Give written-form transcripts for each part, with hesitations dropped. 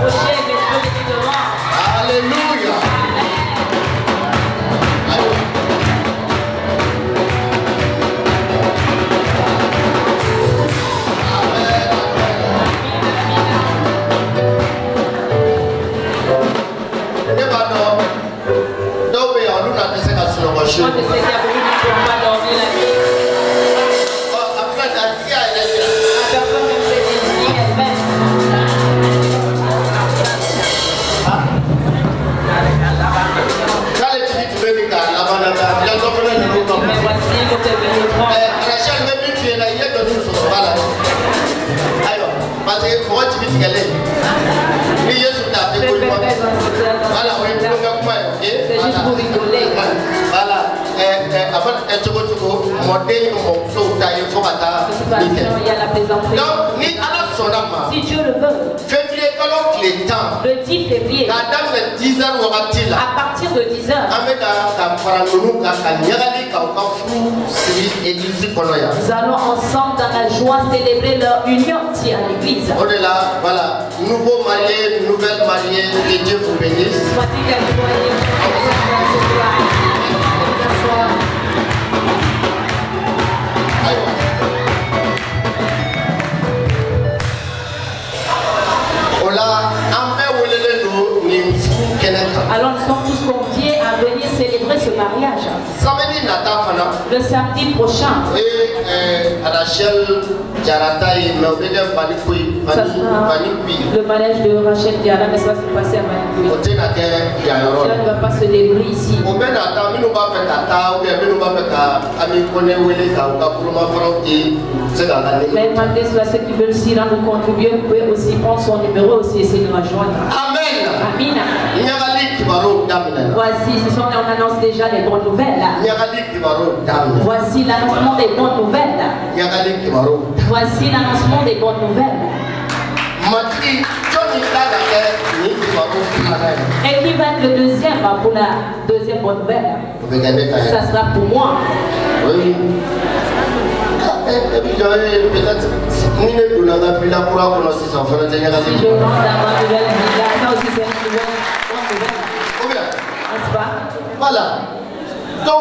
approcher, mais Dieu est devant. Alléluia. Moi, je sais qu'il y a beaucoup de gens qui ne peuvent pas dormir la nuit. La personne même se désigne elle-même. Mais voici que tu es venu prendre. C'est juste pour rigoler. Voilà. Il y a la plaisanterie. Si Dieu le veut, le 10 février, à partir de 10h, nous allons ensemble dans la joie célébrer leur union ici à l'église. Voilà, nouveau marié, nouvelle mariée, que Dieu vous bénisse. Alors nous sommes tous conviés à venir célébrer ce mariage. Le samedi prochain. Ça sera le mariage de Rachel Diara, mais ça va se passer à Manipui. Cela ne va pas se dérouler ici. Mais malgré cela, ceux qui veulent aussi rendre contribuer, vous pouvez aussi prendre son numéro aussi essayer de nous rejoindre. Amen. Amen. Voici, ce sont, on annonce déjà les bonnes nouvelles. Voici l'annoncement des bonnes nouvelles. Voici l'annoncement des bonnes nouvelles. Et qui va être le deuxième pour la deuxième bonne nouvelle? Ça sera pour moi. Oui. Si je rends la nouvelle, ça aussi c'est une nouvelle. N'est-ce pas? Voilà. Il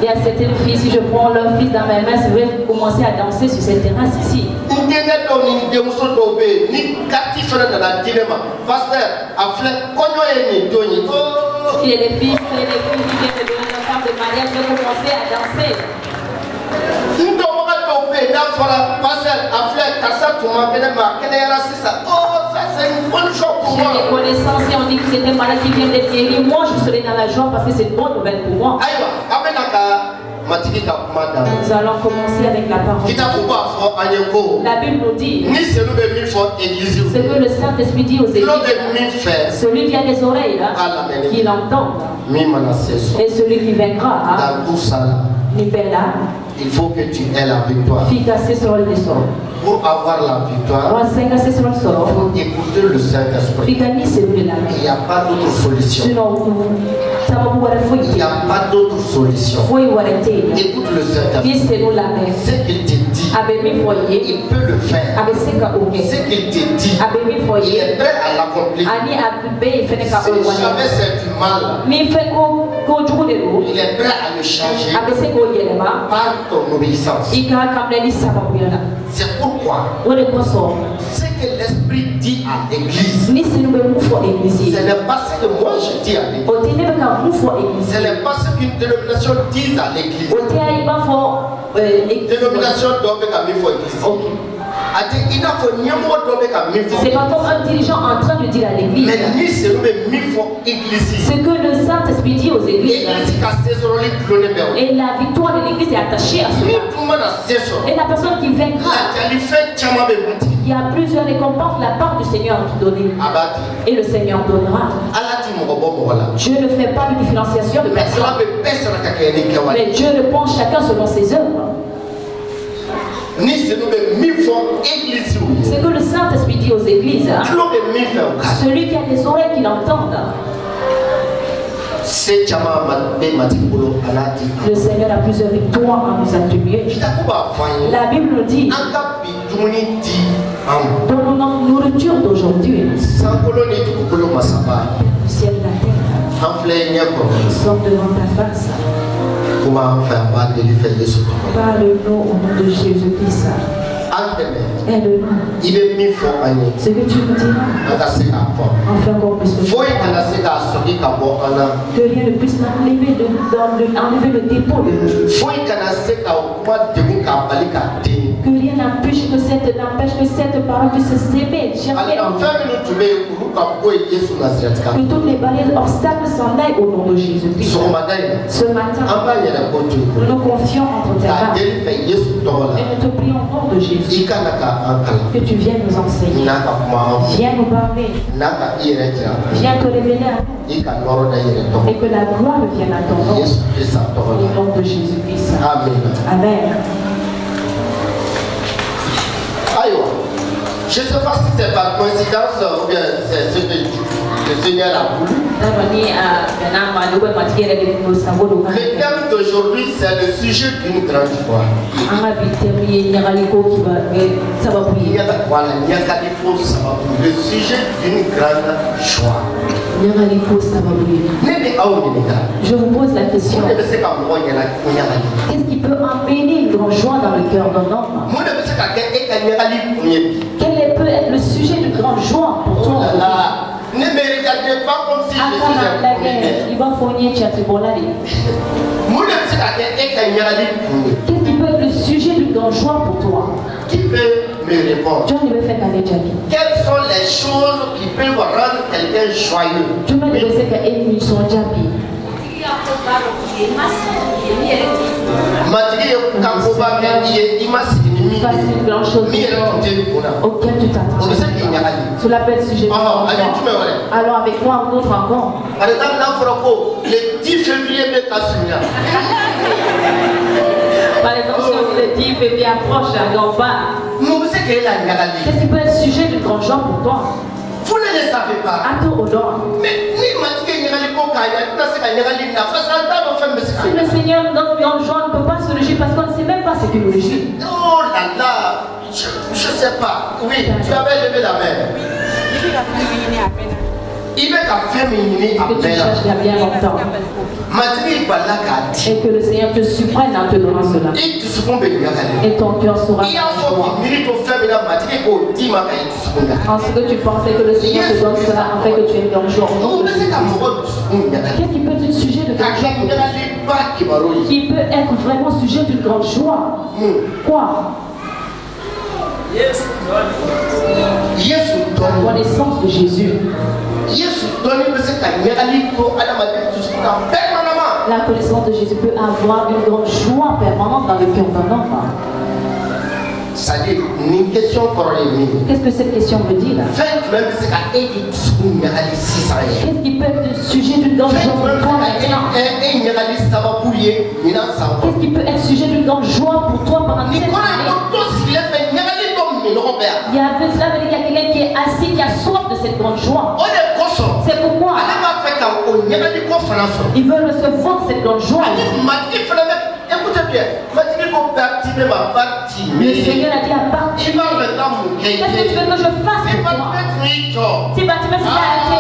y a certaines filles, si je prends leur fils dans mes mains, je vais commencer à danser sur cette terrasse ici. Il y a des filles qui viennent de donner leur femme de mariage, je vais commencer à danser. C'est une bonne chose pour moi. J'ai des connaissances et on dit que c'était malade qui vient d'être guéri. Moi, je serai dans la joie parce que c'est une bonne nouvelle pour moi. Nous allons commencer avec la parole. La Bible nous dit ce que le Saint-Esprit dit aux églises. Celui qui a des oreilles, qui l'entend. Et celui qui vaincra. Il faut que tu aies la victoire. Pour avoir la victoire, il faut écouter le Saint-Esprit. Il n'y a pas d'autre solution. Il n'y a pas d'autre solution. Écoute le Saint-Esprit. Ce qu'il te dit, il peut le faire. Ce qu'il te dit, il est prêt à l'accomplir. Si jamais c'est du mal, il est prêt à le changer par ton obéissance. C'est pourquoi ce que l'Esprit dit à l'église, ce n'est pas ce que moi je dis à l'église. Ce n'est pas ce qu'une dénomination dit à l'église. Dénomination doit être à l'église. C'est pas comme un dirigeant en train de dire à l'église. Ce que le Saint-Esprit dit aux églises. Et la victoire de l'église est attachée à cela. Et la personne qui vaincra, il y a plusieurs récompenses de la part du Seigneur qui donne. Et le Seigneur donnera. Je ne fais pas de différenciation de personne. Mais Dieu répond chacun selon ses œuvres. C'est que le Saint-Esprit dit aux églises. Celui qui a des oreilles qui l'entendent. Le Seigneur a plusieurs victoires à nous attribuer. La Bible nous dit, dans notre nourriture d'aujourd'hui, le ciel et la terre, nous sommes devant ta face. Parle-nous au nom de Jésus-Christ. Aide-nous. Ce que tu nous diras, en fait encore plus que rien ne puisse enlever le dépôt de nous. Que rien n'empêche que cette parole puisse s'aimer. Que toutes les barrières obstacles s'en aillent au nom de Jésus-Christ. Ce matin, nous nous confions entre tes mains. Et nous te prions au nom de Jésus. Que tu viennes nous enseigner. Viens nous parler. Viens te révéler à nous. Et que la gloire vienne à ton nom. Au nom de Jésus-Christ. Amen. Je ne sais pas si c'est par coïncidence ou bien c'est ce que le Seigneur a voulu. Le thème d'aujourd'hui, c'est le sujet d'une grande joie. Le sujet d'une grande joie. Je vous pose la question. Qu'est-ce qui peut emmener une grande joie dans le cœur d'un homme? Quel peut être le sujet de grande joie pour toi? Ne me regardez pas comme si je suis un Qu'est-ce qui peut être le sujet de grande joie pour toi? Qui peut me répondre? Quelles sont les choses qui peuvent rendre quelqu'un joyeux? Auquel tu t'attends. Cela peut être sujet. Alors avec moi, un autre encore. Par exemple, le 10 février, par exemple, si le 10 février approche, qu'est-ce qui peut être sujet d'une grande joie pour toi? Vous ne le savez pas. Mais si le Seigneur donne une grande joie, on ne peut pas se réjouir parce qu'on ne sait même pas ce qu'il nous réjouit. Oh là là, je ne sais pas. Oui, tu avais levé la main. Il veut qu'à faire minimi à que tu cherches il y a bien longtemps. Et que le Seigneur te surprenne en te donnant cela. Et ton cœur sera. En ce que tu pensais que le Seigneur te donne cela en fait que tu es dans le jour. Qu'est-ce qui peut être un sujet de grande joie? Qui peut être vraiment sujet d'une grande joie? Quoi? La connaissance de Jésus. La connaissance de Jésus peut avoir une grande joie permanente dans le cœur d'un homme. C'est-à-dire une question corrélée. Qu'est-ce que cette question veut dire? Qu'est-ce qui peut être le sujet d'une grande joie pour toi maintenant? Qu'est-ce qui peut être sujet d'une grande joie pour toi pendant cette année? Il y a quelqu'un qui est assis, qui a soif de cette grande joie. C'est pourquoi il veut recevoir cette grande joie. Écoutez bien, le Seigneur a dit à Bartimée, qu'est-ce que tu veux que je fasse pour toi? Si Bartimée s'est arrêté,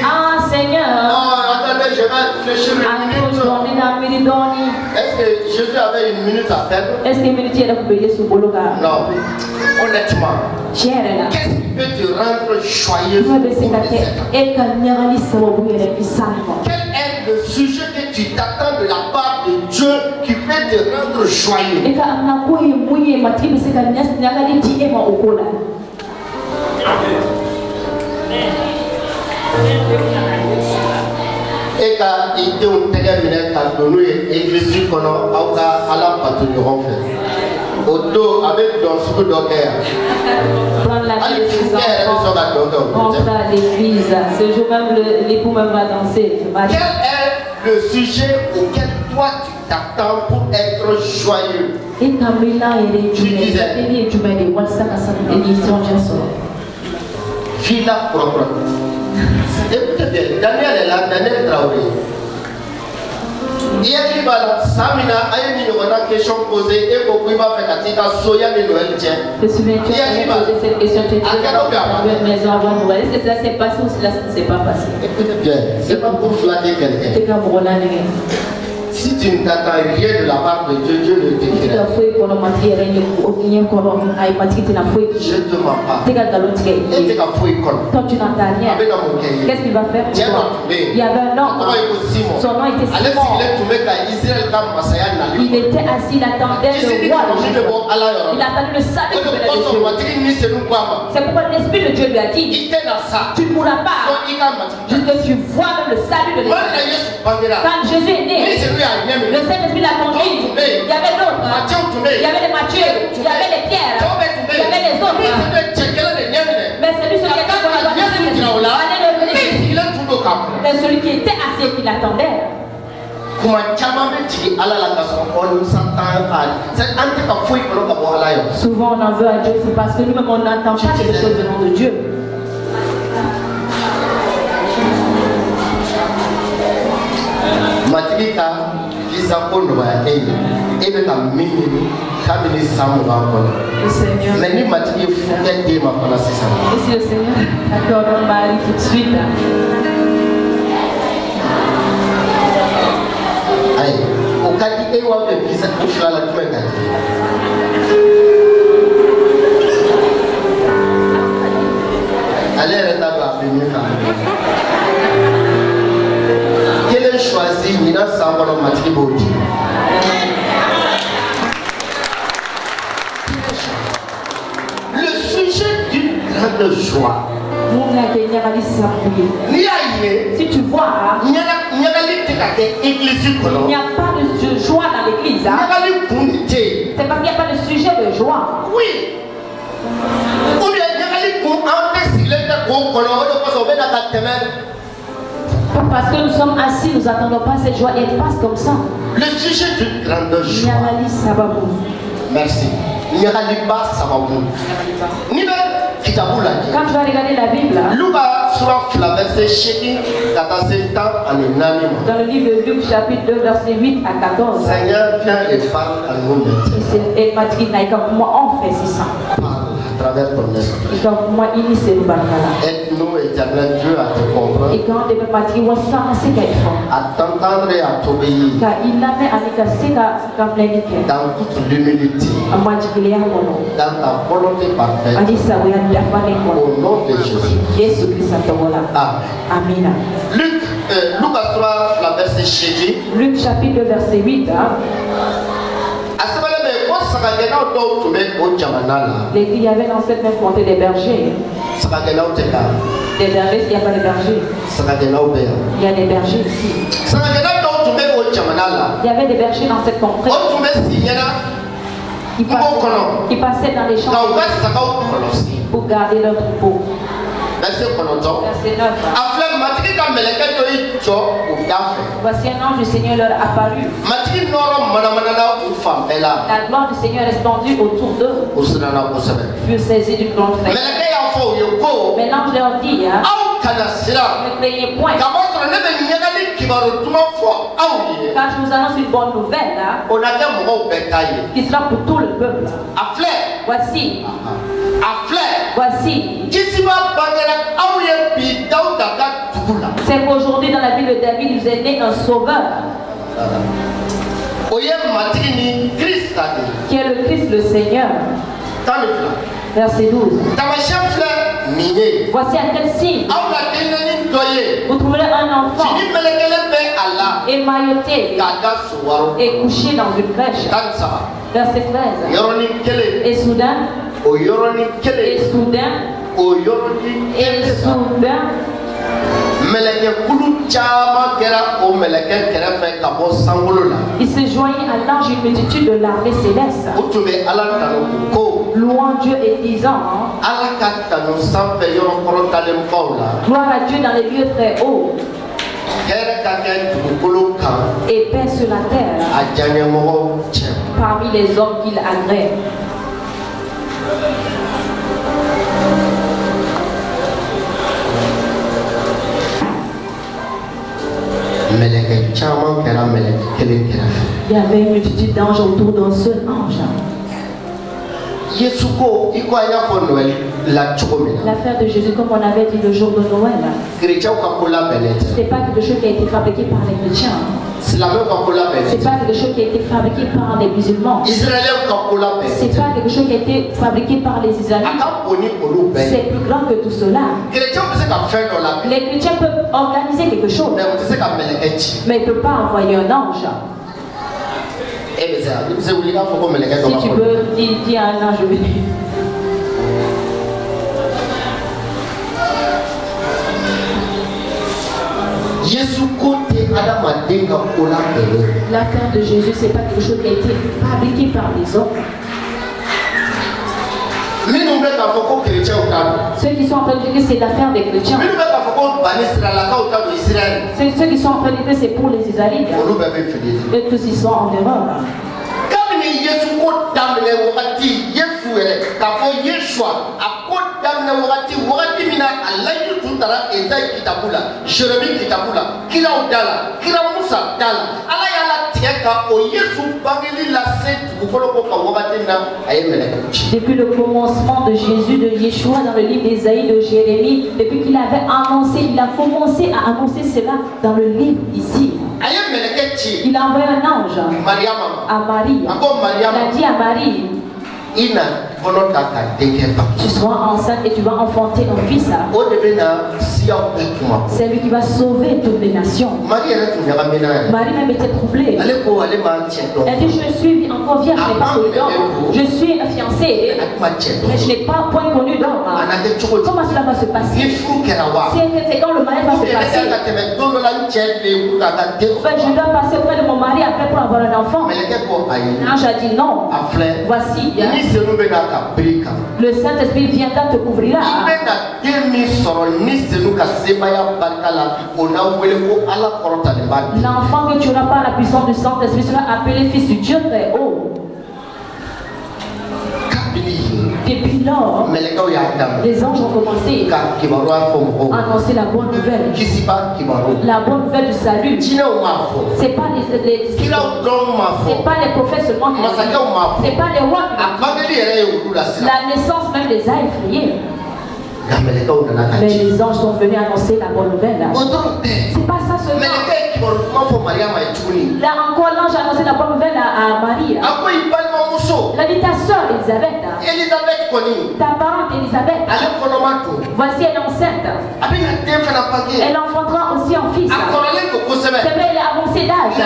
ah Seigneur, attendez, je vais réfléchir une minute. Est-ce que Jésus avait une minute à perdre? Est-ce que minute est là? Non. Honnêtement, qu'est-ce qui peut te rendre joyeux? Quel est le sujet que tu t'attends de la part de Dieu qui peut te rendre joyeux? Et quand il était au téléphone, quand nous église qu'on a à la patrouille au dos avec dans ce docker. Prendre la l'église. Ce jour même, l'époux même va danser. Quel est le sujet auquel toi tu t'attends pour être joyeux? Tu disais Fila propre. Écoutez bien, Daniel est là, Daniel Traoré. Il y a qui va là, Samina, a une question posée et beaucoup va faire Katika Soya de Noël. Je me souviens que tu as posé cette question, tu étais dans la maison avant Noël. Est-ce que ça s'est passé ou cela ne s'est pas passé? Écoutez bien, c'est pas pour flatter quelqu'un. Si tu ne t'attends rien de la part de Dieu, Dieu ne t'écrira. Je te mens pas. Toi, tu n'entends rien. Qu'est-ce qu'il va faire? Il y avait un homme. Son nom était Simon. Il était assis, il attendait le roi. Il attendait le salut de Dieu. C'est pourquoi l'Esprit de Dieu lui a dit, tu ne mourras pas jusque tu vois le salut de Dieu. Quand Jésus est né, le Saint-Esprit l'a conduit. Il y avait d'autres. Il y avait les Matthieu, il y avait les Pierre, il y avait les autres. Mais celui qui était mais celui qui était assis et qui l'attendait. Souvent on en veut à Dieu, c'est parce que nous-mêmes on n'entend pas quelque chose du nom de Dieu. Matrika visa kono ba ebe ka minini kabini samu ba kono. Mais ni matriki fuket de ma kono sisa. Et si le Seigneur accorde un mari tout de suite. Aïe, au cas où il y a un visa pour faire la tuer. Allez, retard venir. Quel est choisi Nina Sambalo Matribodi? Le sujet d'une grande joie. Si tu vois, il n'y a pas de joie dans l'église. C'est parce qu'il n'y a pas de sujet de joie. Oui. Parce que nous sommes assis, nous n'attendons pas cette joie, elle passe comme ça. Le sujet d'une grande joie. Merci. Quand tu vas regarder la Bible, dans le livre de Luc chapitre 2 verset 8 à 14, Seigneur vient et parle à nous maintenant. Et m'a dit, moi on fait ça. Donc moi initié nous aide-nous éternel Dieu à te comprendre. Et quand on m'a dit on s'en c'est qu'il faut. À t'entendre et à t'obéir. Car il n'avait à dans toute l'humilité. Dans ta volonté parfaite. Au nom de Jésus. Amen. Luc 3 la verset Jésus. Luc chapitre 2 verset 8. Il y avait dans cette même comté des bergers. Des bergers, il n'y a pas de bergers. Il y a des bergers ici. Il y avait des bergers dans cette contrée. Ils passaient dans les champs pour garder leur troupeau. Verset 9. Voici un ange du Seigneur leur apparut. La gloire du Seigneur répandue autour d'eux. Furent saisis d'une grande frayeur. Mais l'ange leur dit, ne craignez point. Car je vous annonce une bonne nouvelle qui sera pour tout le peuple. Voici. C'est qu'aujourd'hui dans la ville de David, il vous est né un sauveur. Qui est le Christ, le Seigneur. Verset 12. Voici un tel signe. Vous trouverez un enfant émailloté et couché dans une crèche. Verset 13. Et soudain, il se joignit à l'ange une multitude de l'armée céleste, louant Dieu et disant, gloire à Dieu dans les lieux très hauts et paix sur la terre parmi les hommes qu'il agrée. Il y avait une multitude d'anges autour d'un seul ange. L'affaire de Jésus, comme on avait dit le jour de Noël, ce n'est pas quelque chose qui a été fabriqué par les chrétiens. Ce n'est pas quelque chose qui a été fabriqué par les musulmans. Ce n'est pas quelque chose qui a été fabriqué par les Israélites. C'est plus grand que tout cela. Les chrétiens peuvent organiser quelque chose, mais ils ne peuvent pas envoyer un ange. Si tu peux, dis à un ange venu. L'affaire de Jésus, c'est pas quelque chose qui a été fabriqué par les hommes. Ceux qui sont en train de dire que c'est l'affaire des chrétiens. Ceux qui sont en train de dire que c'est pour les Israélites. Et tous ils sont en erreur. Depuis le commencement de Jésus, de Yeshua dans le livre d'Ésaïe, de Jérémie, depuis qu'il avait annoncé, il a commencé à annoncer cela dans le livre ici. Il a envoyé un ange à Marie. Il a dit à Marie, tu seras enceinte et tu vas enfanter un fils. C'est lui qui va sauver toutes les nations. Marie même était troublée. Elle dit, je suis encore vierge, je n'ai pas connu d'homme. Je suis fiancée, mais je n'ai pas point connu d'homme. Comment cela va se passer? C'est quand le mariage va se passer. Je dois passer auprès de mon mari après pour avoir un enfant. L'ange a dit non. Voici. Le Saint-Esprit viendra te couvrir. L'enfant que tu auras par la puissance du Saint-Esprit sera appelé fils du Dieu très haut. Depuis lors, les anges ont commencé à annoncer la bonne nouvelle. La bonne nouvelle du salut. C'est pas c'est pas les prophètes seulement qui c'est pas les rois qui la naissance même les a effrayés. Mais les anges sont venus annoncer la bonne nouvelle. C'est pas ça seulement. Là encore, l'ange a annoncé la bonne nouvelle à Marie. Il a dit ta soeur Elisabeth. Ta parente Elisabeth. Voici elle est enceinte. Elle enfantera aussi un fils. C'est vrai, elle est avancée d'âge.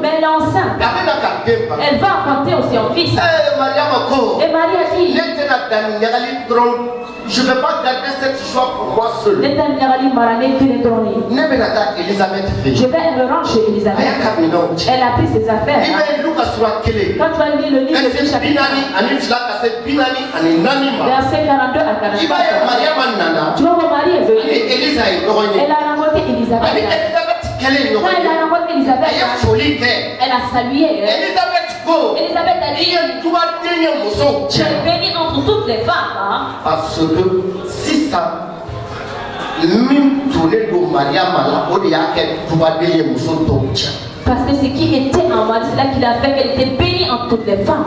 Mais elle est enceinte. Elle va enfanter aussi un fils. Et Marie a dit, je ne vais pas garder cette joie pour moi seul. Je vais me rendre chez Elisabeth. Elle a pris ses affaires. Quand tu as lu le livre de chapitre, verset 42 à 44, tu vois mon mari est venu. Elle a rencontré Elisabeth. Quand elle a rencontré Elisabeth, elle a salué. Elisabeth a dit, tu es bénie entre toutes les femmes. Parce que si ça même tourné de Mariam là, on dit parce que ce qui était en Marie, c'est là qu'il a fait qu'elle était bénie entre toutes les femmes.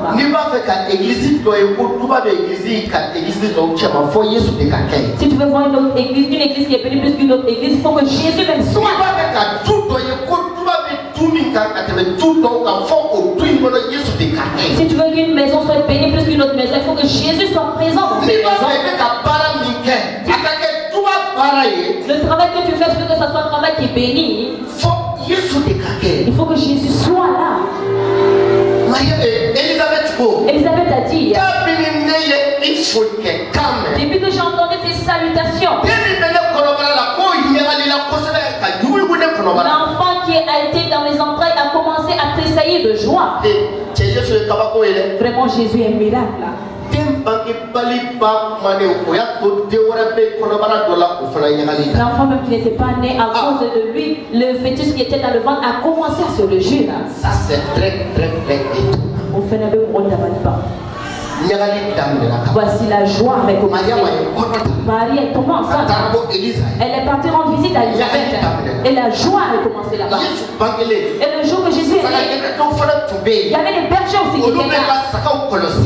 Si tu veux voir une autre église qui est bénie plus qu'une autre église, il faut que Jésus même soit. Si tu veux qu'une maison soit bénie plus qu'une autre maison, il faut que Jésus soit présent dans cette maison. Le travail que tu fais, je veux que ce soit un travail qui est béni. Il faut que Jésus soit là. Elisabeth a dit, depuis que j'ai entendu tes salutations, l'enfant qui a été dans les entrailles a commencé à tressaillir de joie. Vraiment, Jésus est un miracle. L'enfant même qui n'était pas né à cause de lui, le fœtus qui était dans le ventre a commencé à se réjouir. Ça c'est très très très étonnant. Au fait, Il Voici la joie avec Marie est tombée enceinte. Elle est partie rendre visite à Elisabeth. Et la joie a commencé là-bas. Et le jour que Jésus est né, il y avait des bergers aussi qui étaient là.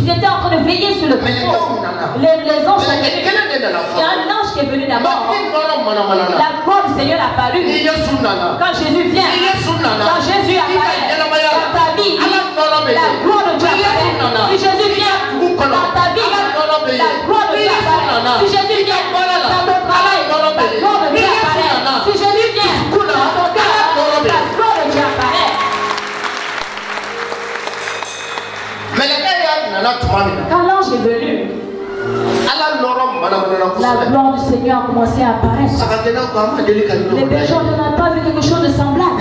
Ils étaient en train de veiller sur le troupeau. Les anges sont venus. Il y a un ange qui est venu d'abord. La gloire du Seigneur a apparu. Quand Jésus vient, quand Jésus apparaît dans ta vie, la gloire de Dieu apparaît. Si Jésus vient dans ta vie, la gloire de Dieu apparaît. Si Jésus vient dans ton travail, la gloire de Dieu apparaît. Si Jésus vient dans ton cœur, la gloire de Dieu apparaît. Quand l'ange est venu, la gloire du Seigneur a commencé à apparaître. Les bergers n'ont pas vu quelque chose de semblable.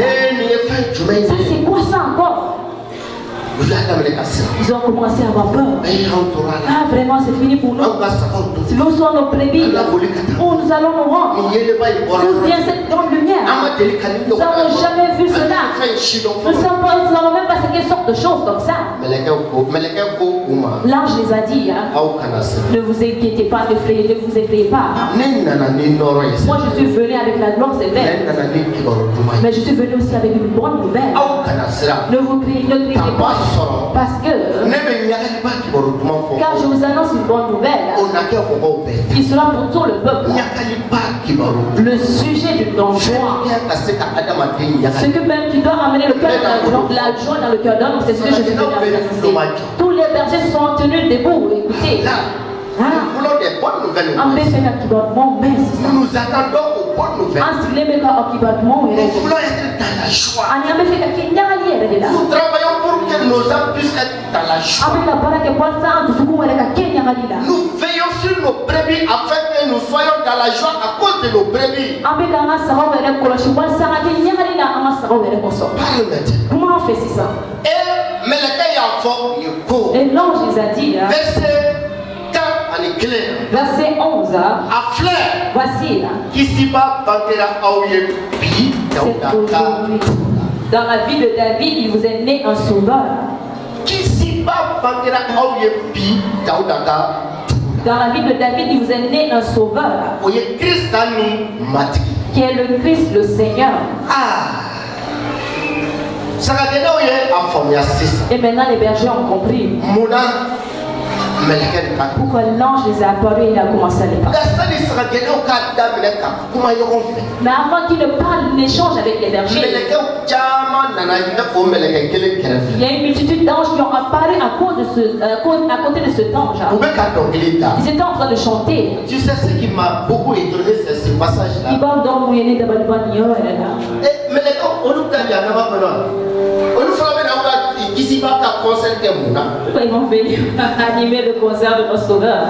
Ça, c'est quoi ça encore? Ils ont commencé à avoir peur. Ah, vraiment, c'est fini pour nous. Nous sommes nos brebis. Où nous allons nous rendre? D'où vient cette grande lumière? Nous n'avons jamais vu cela. Nous ne savons même pas quelle sorte de choses comme ça. L'ange les a dit, ne vous inquiétez pas, ne vous effrayez pas. Moi, je suis venu avec la gloire, c'est vrai. Mais je suis venu aussi avec une bonne nouvelle. Ne criez pas. Parce que quand je vous annonce une bonne nouvelle, il sera pour tout le peuple le sujet d'une grande joie. Ce que même tu dois amener le cœur de la joie dans le cœur d'homme, c'est ce que je suis venu annoncer. Tous les bergers sont tenus debout. Écoutez. Nous voulons des bonnes nouvelles. Nous attendons aux bonnes nouvelles. Nous voulons être dans la joie. Nous travaillons pour que nos âmes puissent être dans la joie. Nous veillons sur nos brebis afin que nous soyons dans la joie à cause de nos brebis. Comment on fait ça? Et l'ange les a dit, verset 11, voici là. Dans la vie de David, il vous est né un sauveur. Dans la vie de David, il vous est né un sauveur. Qui est le Christ, le Seigneur. Et maintenant les bergers ont compris. Pourquoi l'ange les a apparus et il a commencé à les parler. Mais avant qu'il ne parle, il échange avec les bergers. Il y a une multitude d'anges qui ont apparu à côté de cet ange. Ils étaient en train de chanter. Tu sais ce qui m'a beaucoup étonné, c'est ce passage-là. Pourquoi ils vont venir animer le concert de nos sauveurs?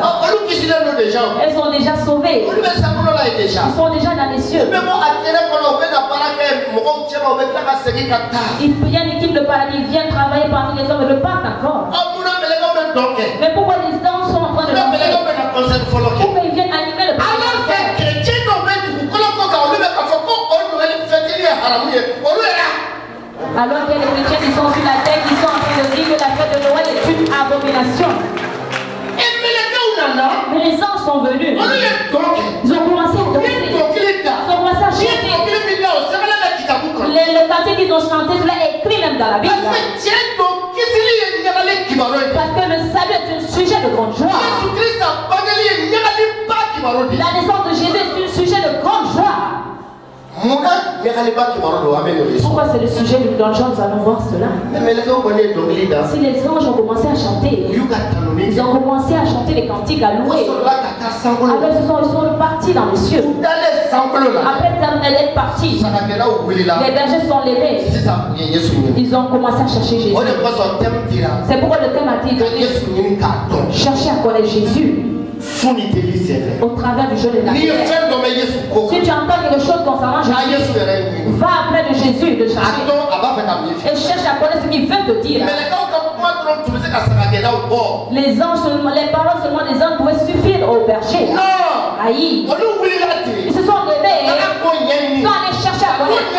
Elles sont déjà sauvées. Ils sont déjà dans les cieux. Il y a une équipe de paradis qui vient travailler parmi les hommes et repartent encore. Mais pourquoi les anges sont en train de danser? Pourquoi ils viennent animer le paradis? Alors que les chrétiens qui sont sur la terre, qui sont en train de dire que la fête de Noël est une abomination. Mais les anges sont venus. Ils ont commencé à danser. Ils ont commencé à chanter. Le cantique qu'ils ont chanté, cela est écrit même dans la Bible. Parce que le salut est un sujet de grande joie. La naissance de Jésus est un sujet de grande joie. Pourquoi c'est le sujet d'une grande joie? Nous allons voir cela. Si les anges ont commencé à chanter, ils ont commencé à chanter les cantiques, à louer. Après ils sont repartis dans les cieux. Après d'être partis, les bergers sont levés. Ils ont commencé à chercher Jésus. C'est pourquoi le thème a été donné: chercher à connaître Jésus. Au travers du jeu de la prière. Si tu entends quelque chose concernant Jésus, va après de Jésus de chercher et cherche à connaître ce qu'il veut te dire. Les anges seulement, les paroles seulement des anges pouvaient suffire au berger. Aïe. Ils se sont levés. Ils sont allés chercher à connaître.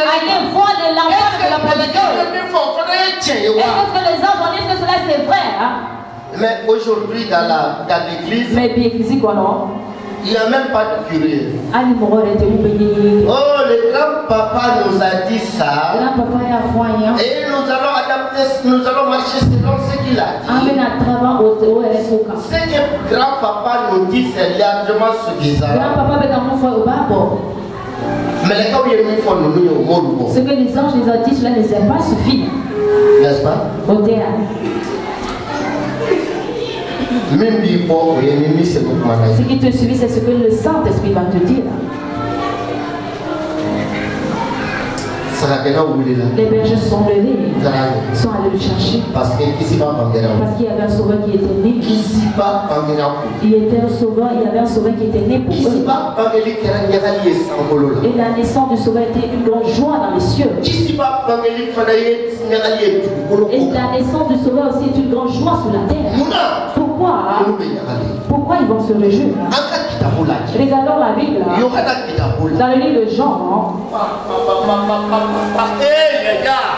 Aller voir de l'enfant de la prédication. Est-ce que les anges ont dit que cela c'est vrai? Mais aujourd'hui, dans l'église, il n'y a même pas de curé. Oh, le grand-papa nous a dit ça. Et nous allons adapter, nous allons marcher selon ce qu'il a dit. Ce que grand-papa nous dit, c'est largement suffisant. Mais les gars, ce que les anges les ont dit, cela ne s'est pas suffi. N'est-ce pas? Ce qui te suffit, c'est ce que le Saint-Esprit va te dire. Les bergers sont levés, sont allés le chercher. Parce qu'il y avait un sauveur qui était né. Il était un sauveur, il y avait un sauveur qui était né pour eux. Et la naissance du sauveur était une grande joie dans les cieux. Et la naissance du sauveur aussi est une grande joie sur la terre. Pourquoi ils vont se réjouir? Regardons la Bible. Dans le livre de Jean. Hey les gars.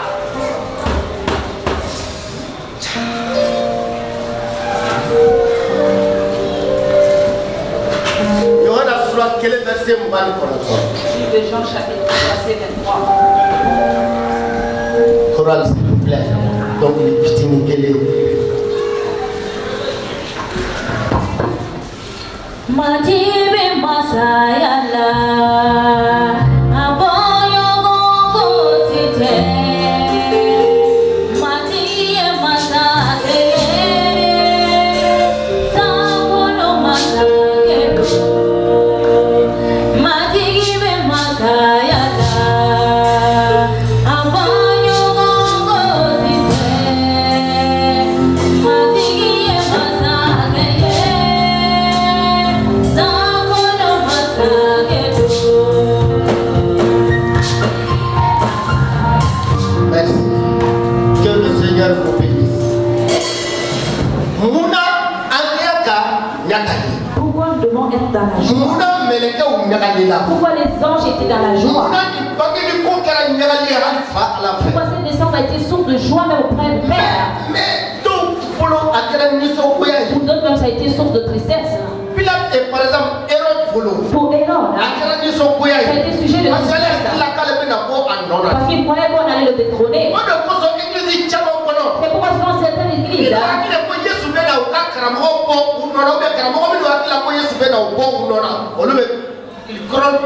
Yohana sura quel verset Moubali Konaton? Livre de Jean chapitre 3 verset 23. Chorale s'il vous plaît. Donc les petits Mikélé. Madibe Masayala. Pourquoi les anges étaient dans la joie? Pourquoi cette naissance a été source de joie même auprès du Père? Pour d'autres même ça a été source de tristesse. Par exemple, pour Hérode, ça a été sujet de tristesse. Parce qu'il croyait qu'on allait le détrôner. C'est pourquoi dans certaines églises, ils croient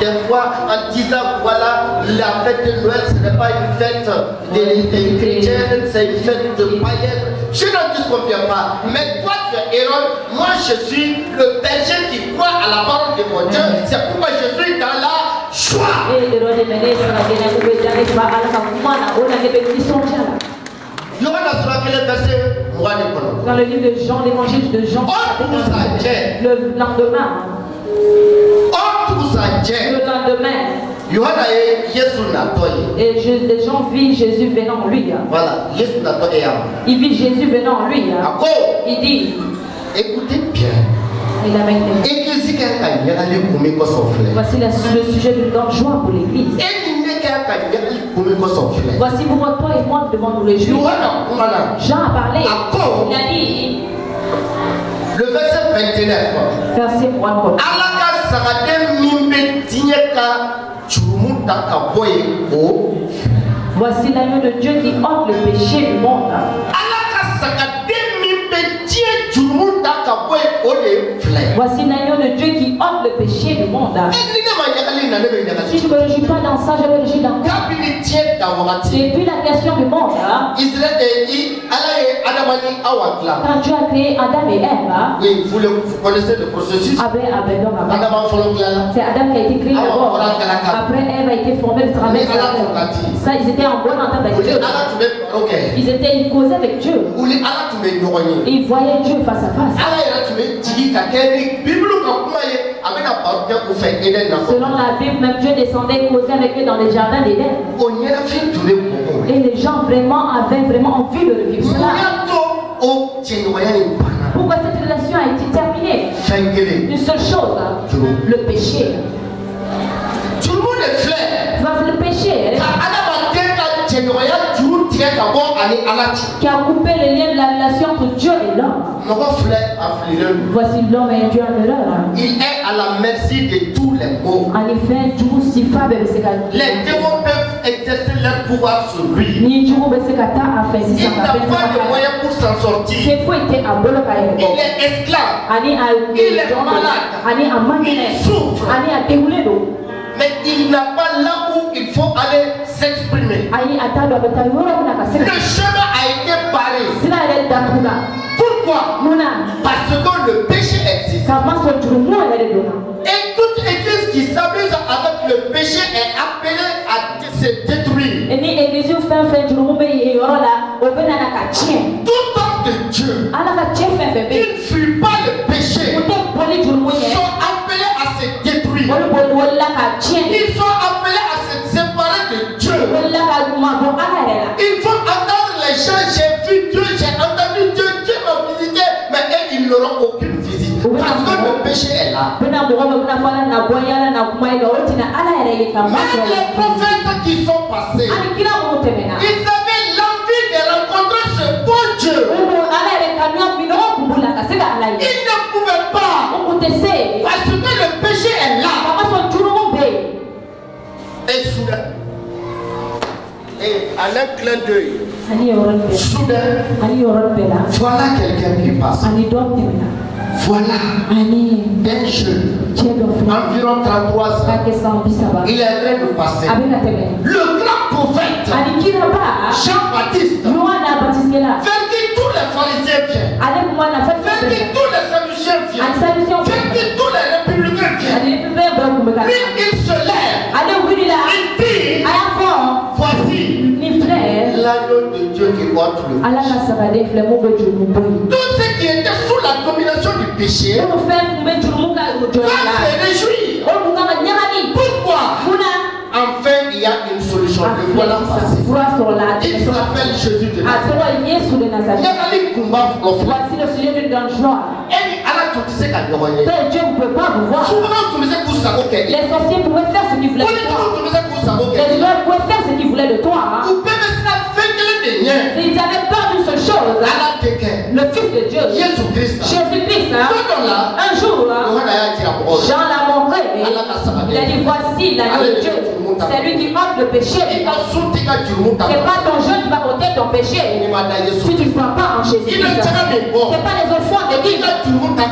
des fois en disant voilà, la fête de Noël ce n'est pas une fête des chrétiens, c'est une fête de païens. Je ne te conviens pas, mais toi tu es Hérode, moi je suis le berger qui croit à la parole de mon Dieu, c'est pourquoi je suis dans la joie. Dans le livre de Jean, l'évangile de Jean, le lendemain. Le lendemain. Et les gens vivent Jésus venant en lui. Voilà, il vit Jésus venant en lui. Il dit, écoutez bien. Voici le sujet d'une grande joie pour l'église. Voici pourquoi toi et moi devons nous réjouir. Jean a parlé. Il a dit, le verset 29. Verset 29. Voici l'agneau de Dieu qui ôte le péché du monde. Voici l'agneau de Dieu qui ôte le péché du monde. Si je ne me réjouis pas dans ça, je me réjouis dans quoi? Depuis la création du monde, quand Dieu a créé Adam et Ève, oui, vous connaissez le processus. C'est Adam qui a été créé d'abord. Après, Ève a été formée de travers. Ça, ils étaient en bonne entente avec Dieu. Ils causaient avec Dieu. Et ils voyaient Dieu face à face. Selon la Bible, même Dieu descendait et causait avec eux dans les jardins d'Éden. Et les gens avaient vraiment envie de le vivre cela. Pourquoi cette relation a été terminée? Une seule chose, le péché. Tout le monde est clair. Le péché. qui a coupé le lien de la relation entre Dieu et l'homme. Voici l'homme est Dieu en erreur. Il est à la merci de tous les mots. En effet, les démons peuvent exercer leur pouvoir sur lui. Il n'a pas de moyens pour s'en sortir. Il est esclave. Il est malade. Il souffre. Mais il n'a pas là où il faut aller s'exprimer. Le chemin a été barré. Pourquoi? Parce que le péché existe. Et toute église qui s'amuse avec le péché est appelée à se détruire. Tout homme de Dieu qui ne fuit pas le péché sont appelés à se détruire. Ils sont appelés à se séparer de Dieu. Ils vont entendre les gens, j'ai vu Dieu, j'ai entendu Dieu, Dieu m'a visité, mais ils n'auront aucune visite. Parce que le péché est là. Même les prophètes qui sont passés, ils avaient l'envie de rencontrer ce bon Dieu. Ils ne pouvaient pas. Parce que le péché est là. Et soudain, et en un clin d'œil, soudain, voilà quelqu'un qui passe. Voilà un jeune, environ 33 ans. Il est en train de passer. Le grand prophète Jean-Baptiste, vers qui tous les pharisiens viennent, vers qui tous les sadducéens viennent, vers qui tous les républicains viennent. Lui, il se lève. Il dit, voici l'agneau de Dieu qui ôte le péché. Tout ce qui était sous la domination du péché doit se réjouir. Pourquoi? Enfin, il y a une solution. Le voilà passé. Il s'appelle Jésus de Nazareth. Voici le sujet d'une grande joie. Dieu ne peut pas vous voir. Les sorciers pouvaient faire ce qu'ils voulaient de toi. Les joueurs pouvaient faire ce qu'ils voulaient de toi. Ils avaient peur d'une seule chose. Le Fils de Dieu, Jésus-Christ. Un jour, Jean l'a montré. Il a dit, voici l'agneau de Dieu. C'est lui qui ôte le péché. C'est pas ton jeûne qui va ôter ton péché. Si tu ne crois pas en Jésus-Christ, c'est pas les offrandes d'église.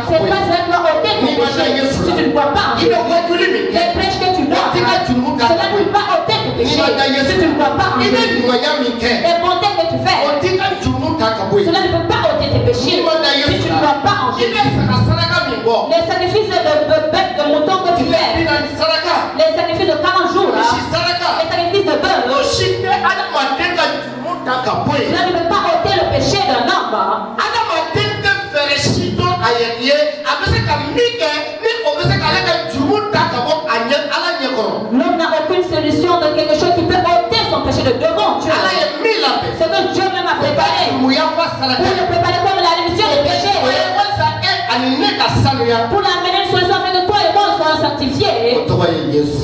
C'est pas cela qui va ôter ton péché. Si tu ne crois pas en Jésus-Christ, les prêches que tu dois, cela ne va ôter ton péché. Si tu ne crois pas en Jésus-Christ, les bontés que tu fais, cela ne peut pas ôter tes péchés. Si tu ne crois pas en Jésus-Christ, les sacrifices de bêtes, de moutons que tu fais, les sacrifices de 40 jours, les sacrifices de bœuf, cela ne peut pas ôter le péché d'un homme. L'homme n'a aucune solution de quelque chose qui peut ôter son péché de devant Dieu. Ce que Dieu même a préparé pour le préparer comme la rémission des péchés, pour l'amener une solution afin que toi et moi soyons sanctifiés.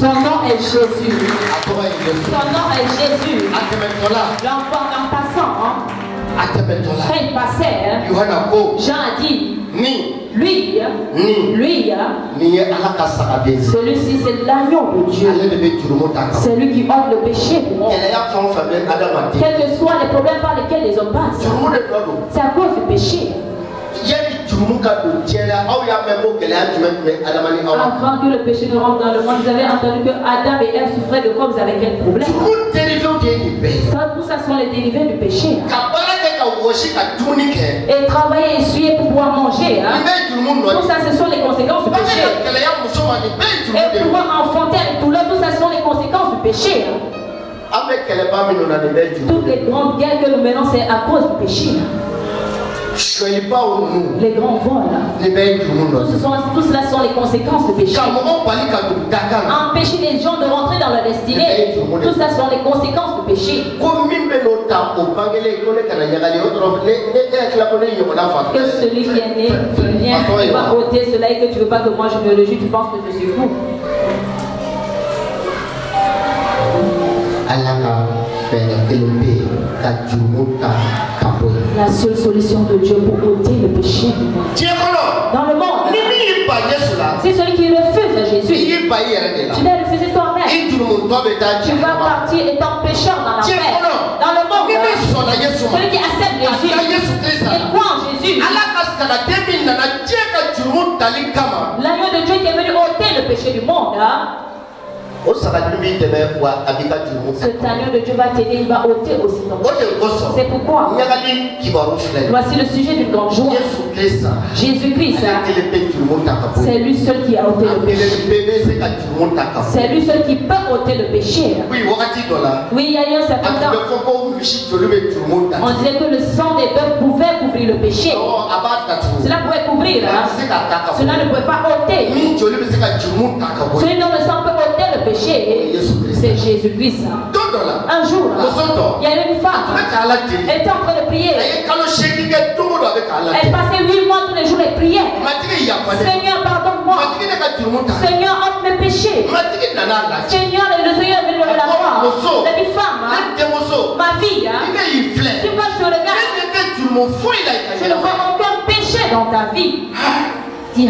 Son nom est Jésus. Son nom est Jésus. L'enfant en passant, quand il passait, Jean a dit, celui-ci c'est l'agneau de Dieu. C'est lui qui ôte le péché pour moi. Quels que soient les problèmes par lesquels les hommes passent, c'est à cause du péché. Avant que le péché ne rentre dans le monde, vous avez entendu que Adam et Ève souffraient de quoi? Vous avez quel problème? Tout ça sont les dérivés du péché. Et travailler, essuyer pour pouvoir manger. Tout ça, ce sont les conséquences du péché. Et pouvoir enfanter avec douleur, tout ça, ce sont les conséquences du péché. Toutes les grandes guerres que nous menons, c'est à cause du péché. Les grands vols. Tout cela sont les conséquences du péché. Empêcher les gens de rentrer dans leur destinée. Tout cela sont les conséquences du péché. Que celui qui est né, qui vient, qui va ôter cela et que tu ne veux pas que moi je me réjouis, tu penses que je suis fou. La seule solution de Dieu pour ôter le péché dans le monde, c'est celui qui refuse Jésus. Tu dois refuser toi-même. Tu vas partir étant pécheur dans la paix. Dans le monde, celui qui accepte Jésus et croit en Jésus, l'agneau de Dieu qui est venu ôter le péché du monde, cet agneau de Dieu va t'aider, il va ôter aussi ton péché. C'est pourquoi voici le sujet d'une grande joie. Jésus-Christ, c'est lui seul qui a ôté le péché. C'est lui seul qui peut ôter le péché. Oui, il y a eu un certain temps, on disait que le sang des bœufs pouvait couvrir le péché. Cela pouvait couvrir, cela ne pouvait pas ôter. Celui dont le sang peut ôter le péché, c'est Jésus-Christ. Un jour, il y a une femme, elle était en train de prier. Elle passait 8 mois tous les jours et priait. Seigneur, pardonne-moi. Seigneur, ôte mes péchés. Seigneur, le Seigneur est venu de la voir. Elle dit, femme, ma fille, tu vois, je regarde, je ne vois aucun péché dans ta vie. Dis,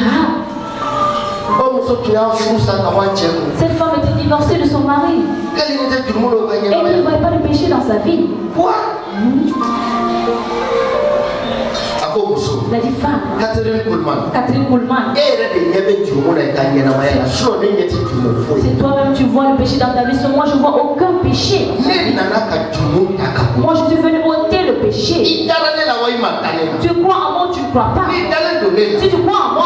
cette femme était divorcée de son mari. Et elle ne voyait pas de péché dans sa vie. Quoi? La dit femme, Catherine Kuhlman, c'est toi-même tu vois le péché dans ta vie. Sur moi je vois aucun péché. Moi je suis venu ôter le péché. Tu crois en moi, tu ne crois pas. Si tu crois en moi,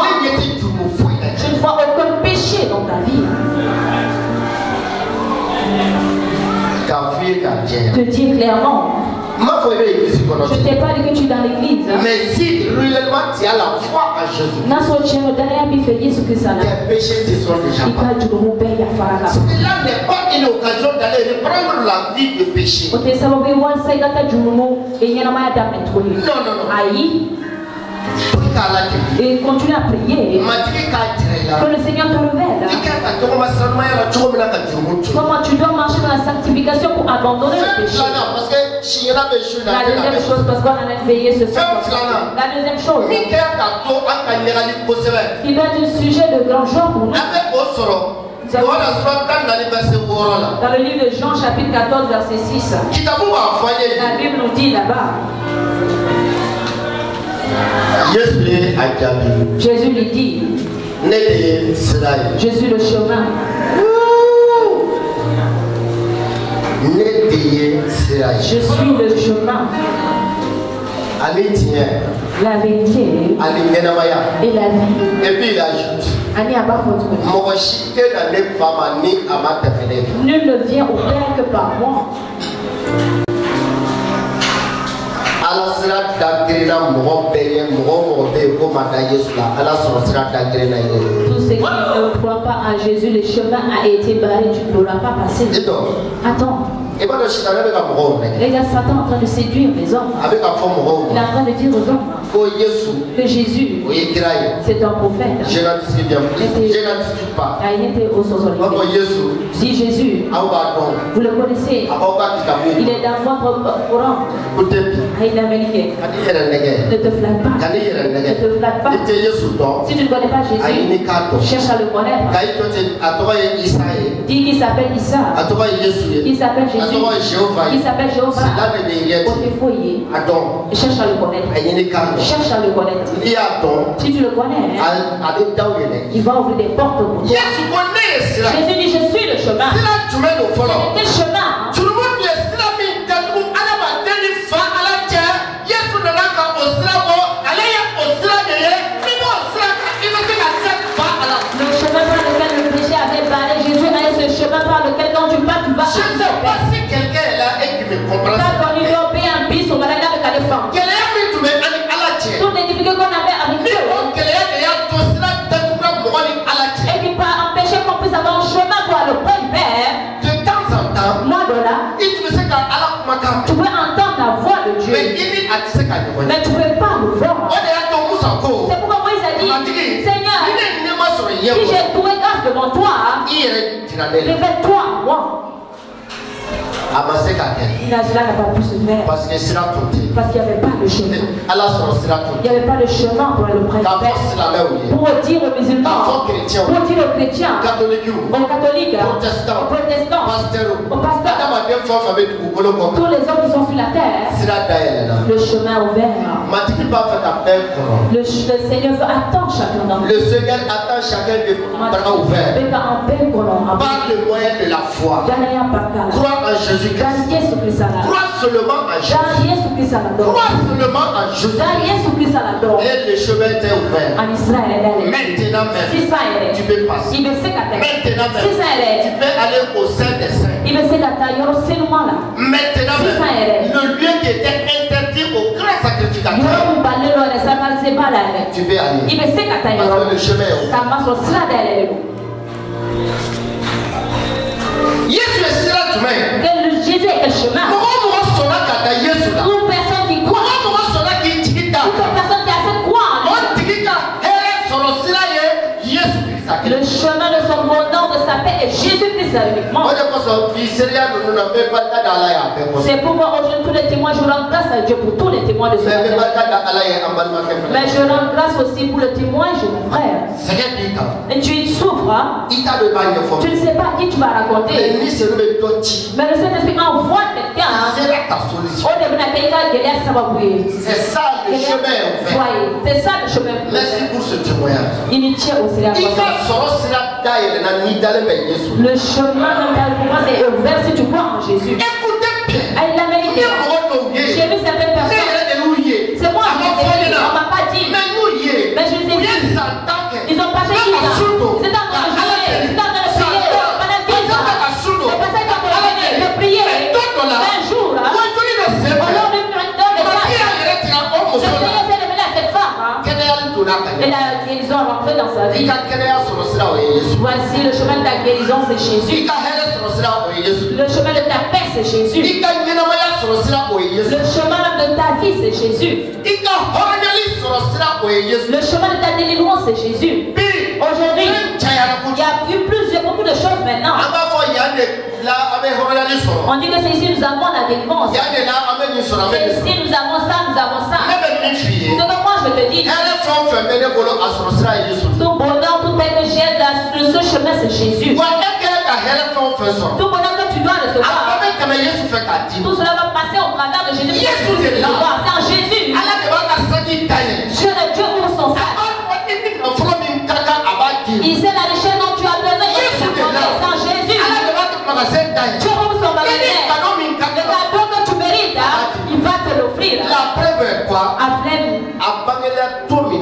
je ne vois aucun péché dans ta vie. Te dire clairement, je ne t'ai pas dit que tu es dans l'église. Mais si réellement tu as la foi en Jésus, tes péchés te sont déjà pardonnés. Cela n'est pas une occasion d'aller reprendre la vie de péché. Non, non, non. Et continue à prier. Que le Seigneur te révèle. Comment tu dois marcher dans la sanctification pour abandonner le péché. La deuxième chose, parce qu'on a veillé ce soir. La deuxième chose, qui doit être un sujet de grand joie pour nous. Dans le livre de Jean, chapitre 14, verset 6, la Bible nous dit là-bas, Jésus lui dit, je suis le chemin. Je suis le chemin, la vérité et la vie. Et puis il ajoute, nul ne vient au Père que par moi. Tous ceux qui ne croient pas à Jésus, le chemin a été barré, tu ne pourras pas passer. Attends. Regarde Satan en train de séduire les hommes. Il est en train de dire aux hommes que Jésus, c'est un prophète. Je n'anticipe pas. Si Jésus, vous le connaissez, il est dans votre Coran. Ne te flatte pas. Ne te flatte pas. Si tu ne connais pas Jésus, cherche à le connaître. Dis qu'il s'appelle Issa. Il s'appelle Jésus. Il s'appelle Jéhovah. Cherche à le connaître. Cherche à le connaître. Si tu le connais, il va ouvrir des portes pour toi. Jésus dit, je suis le chemin. Quel chemin? Le chemin par lequel le péché avait barré, Jésus allait ce chemin par lequel quand tu vas, tu vas. Je ne sais pas si quelqu'un est là et qui me comprend. Toutes les difficultés qu'on avait avec Dieu, et qui pas empêcher qu'on puisse avoir un chemin pour aller au Père. De temps en temps, moi de là, tu peux entendre la voix de Dieu, mais tu ne peux pas le voir. C'est pourquoi Moïse a dit, Seigneur, si j'ai trouvé grâce devant toi, révèle-toi moi. Cela n'a pas pu se faire. Parce qu'il n'y avait pas de chemin. Il n'y avait pas de chemin pour aller auprès du Père. Pour dire aux musulmans, pour dire aux chrétiens, aux catholiques, aux protestants, aux pasteurs, tous les hommes qui sont sur la terre, le chemin ouvert. Le Seigneur veut attendre chacun d'entre nous. Le Seigneur attend chacun de bras ouverts. Par le moyen de la foi. Crois en Jésus-Christ. Crois seulement en Jésus. Crois seulement en Jésus. Et le chemin était ouvert. Maintenant même, tu peux passer. Maintenant même, tu peux aller au sein des saints. Maintenant même, le lieu qui était interdit au grand sacrificateur, tu peux aller. Parce que le chemin est ouvert. Jésus est le chemin. Une personne qui croit, toute personne qui a cette croix, le chemin de son bonheur, de sa paix est Jésus-Christ uniquement. C'est pourquoi aujourd'hui tous les témoins, je rends grâce à Dieu pour tous les témoins de ce matin. Mais je rends grâce aussi pour le témoignage de mon frère. Et tu souffres, hein? Tu ne sais pas à qui tu vas raconter. Mais le Saint-Esprit envoie quelqu'un. C'est ça le chemin. C'est ça le chemin. Merci pour ce témoignage. Il y tient aussi la le chemin est ouvert si tu crois en Jésus. Écoutez bien. Il a vérité. J'ai vu certaines personnes. C'est moi qui ai dit. On m'a pas dit. Mais je les ai vus. Ils ont passé 10 ans. C'est en train de jouer. C'est en train de prier. Pendant 10 ans. Les personnes qui ont prié. De prier. Un jour. Au nom de je priais cette femme. Et la guérison est rentrée dans sa vie. Voici le chemin de ta guérison, c'est Jésus. Le chemin de ta paix, c'est Jésus. Le chemin de ta vie, c'est Jésus. Le chemin de ta délivrance, c'est Jésus. Aujourd'hui, il y a eu beaucoup de choses maintenant. On dit que c'est ici nous avons la délivrance. C'est ici nous avons ça, nous avons ça. C'est que moi je te dis. Tout bonheur, tout paix que j'ai de ce chemin, c'est Jésus. Tout bonheur que tu dois recevoir. Tout cela va passer au travers de Jésus. C'est en Jésus. Dieu ouvre son sac. Il sait la richesse dont tu as besoin. C'est en Jésus. Dieu ouvre son magasin. Le cadeau que tu mérites, il va te l'offrir. La preuve est quoi?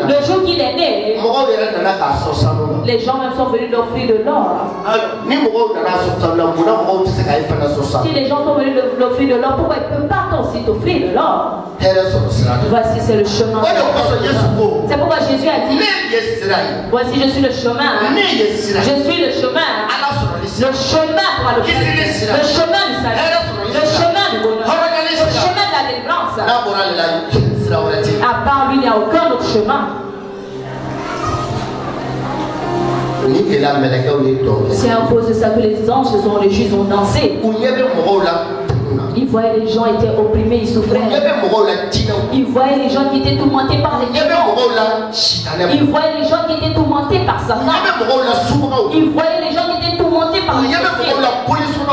Le jour qu'il est né, les gens même sont venus l'offrir de l'or. Si les gens sont venus l'offrir de l'or, pourquoi ils ne peuvent pas aussi t'offrir de l'or? Voici, c'est le chemin. C'est pourquoi Jésus a dit, voici, je suis le chemin. Je suis le chemin. Le chemin pour aller au ciel. Le chemin du salut. Le chemin du bonheur. Le chemin de la délivrance. À part lui, il n'y a aucun autre chemin. C'est à cause de ça que les anges se sont réjouis, ont dansé. Ils voyaient les gens étaient opprimés, ils souffraient. Ils voyaient les gens qui étaient tourmentés par les démons. Ils voyaient les gens qui étaient tourmentés par Satan. Ils voyaient les gens qui étaient tourmentés par les esprits.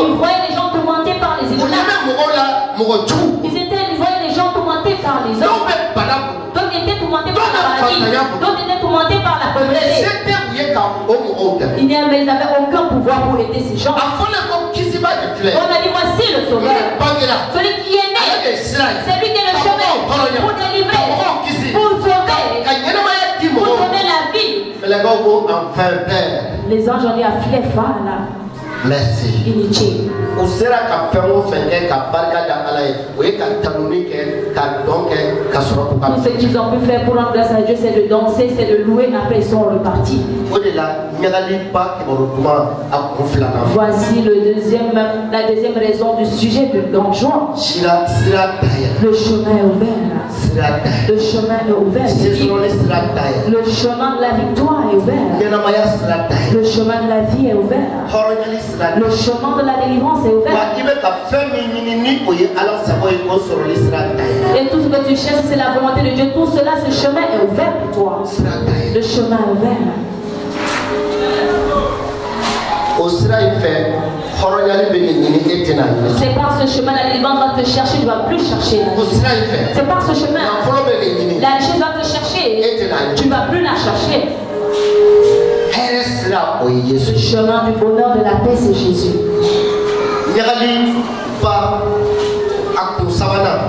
Ils voyaient les gens tourmentés par les Illuminati. Ils voyaient les gens tourmentés par les hommes. D'autres étaient tourmentés par la maladie. D'autres étaient tourmentés par la pauvreté. Ils n'avaient aucun pouvoir pour aider ces gens. On a dit voici le sauveur. Celui qui est né. C'est lui qui est le chemin pour délivrer, pour sauver, pour donner la vie. Les anges ont dit à Fléfa. Merci. Pour ce qu'ils ont pu faire pour rendre grâce à Dieu, c'est de danser, c'est de louer, après ils sont repartis. Voici la deuxième raison du sujet de grande joie. Le chemin est ouvert. Le chemin est ouvert. Le chemin de la victoire est ouvert. Le Le chemin de la vie est ouvert. Le chemin de la délivrance est ouvert. Et tout ce que tu cherches, c'est la volonté de Dieu. Tout cela, ce chemin est ouvert pour toi. Le chemin est ouvert. C'est par ce chemin la délivrance va te chercher, tu ne vas plus chercher. C'est par ce chemin la richesse va te chercher, tu ne vas plus la chercher. Le chemin du bonheur, de la paix, c'est Jésus.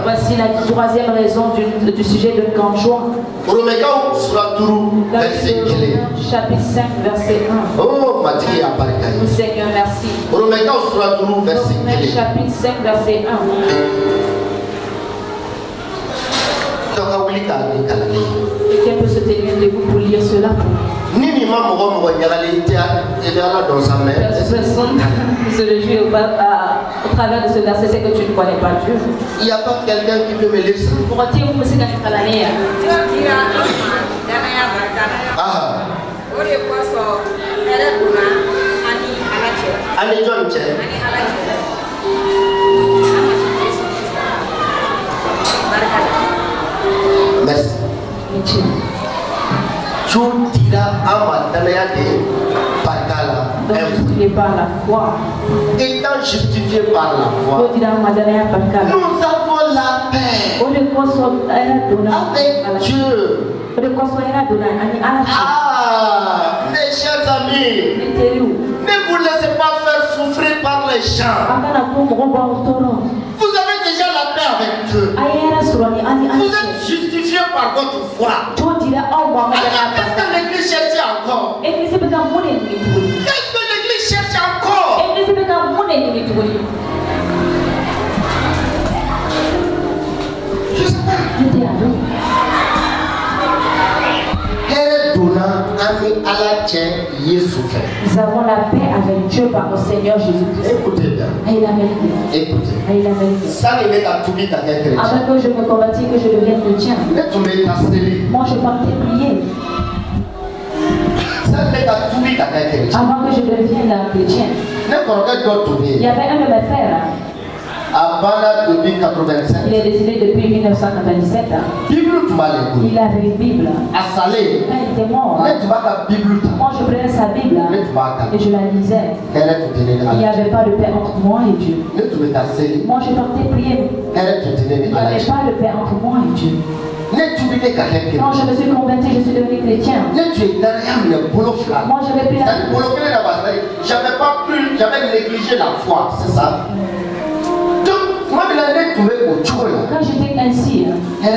Voici la troisième raison du sujet de grande joie. Chapitre 5, verset 1. Oh, Seigneur, merci. Chapitre 5, verset 1. Quelqu'un peut se tenir debout pour lire cela. Personne se réjouit au travers de ce verset, c'est que tu ne connais pas Dieu. Il n'y a pas quelqu'un qui peut me lire ça. Merci. Tu diras à ma justifié par la foi. Étant justifié par la foi, nous avons la paix avec Dieu. Ah, mes chers amis, ne vous laissez pas faire souffrir par les gens. Vous avez déjà la paix avec Dieu. Vous êtes justifié par votre foi. Qu'est-ce que l'église cherche encore? Qu'est-ce que l'église cherche encore? Je sais pas. Nous avons la paix avec Dieu par notre Seigneur Jésus-Christ. Écoutez bien. Écoutez. Avant que je me convertisse, que je devienne chrétien. Moi je partais prier. Avant que je devienne chrétien. Il y avait un de mes frères. Il est décédé depuis 1997. Il avait une Bible. Quand il était mort, moi je prenais sa Bible et je la lisais. Il n'y avait pas de paix entre moi et Dieu. Moi je partais prier. Il n'y avait pas de paix entre moi et Dieu. Quand je me suis converti, je suis devenu chrétien. Moi j'avais plus la... J'avais négligé la foi, c'est ça. Quand j'étais ainsi, il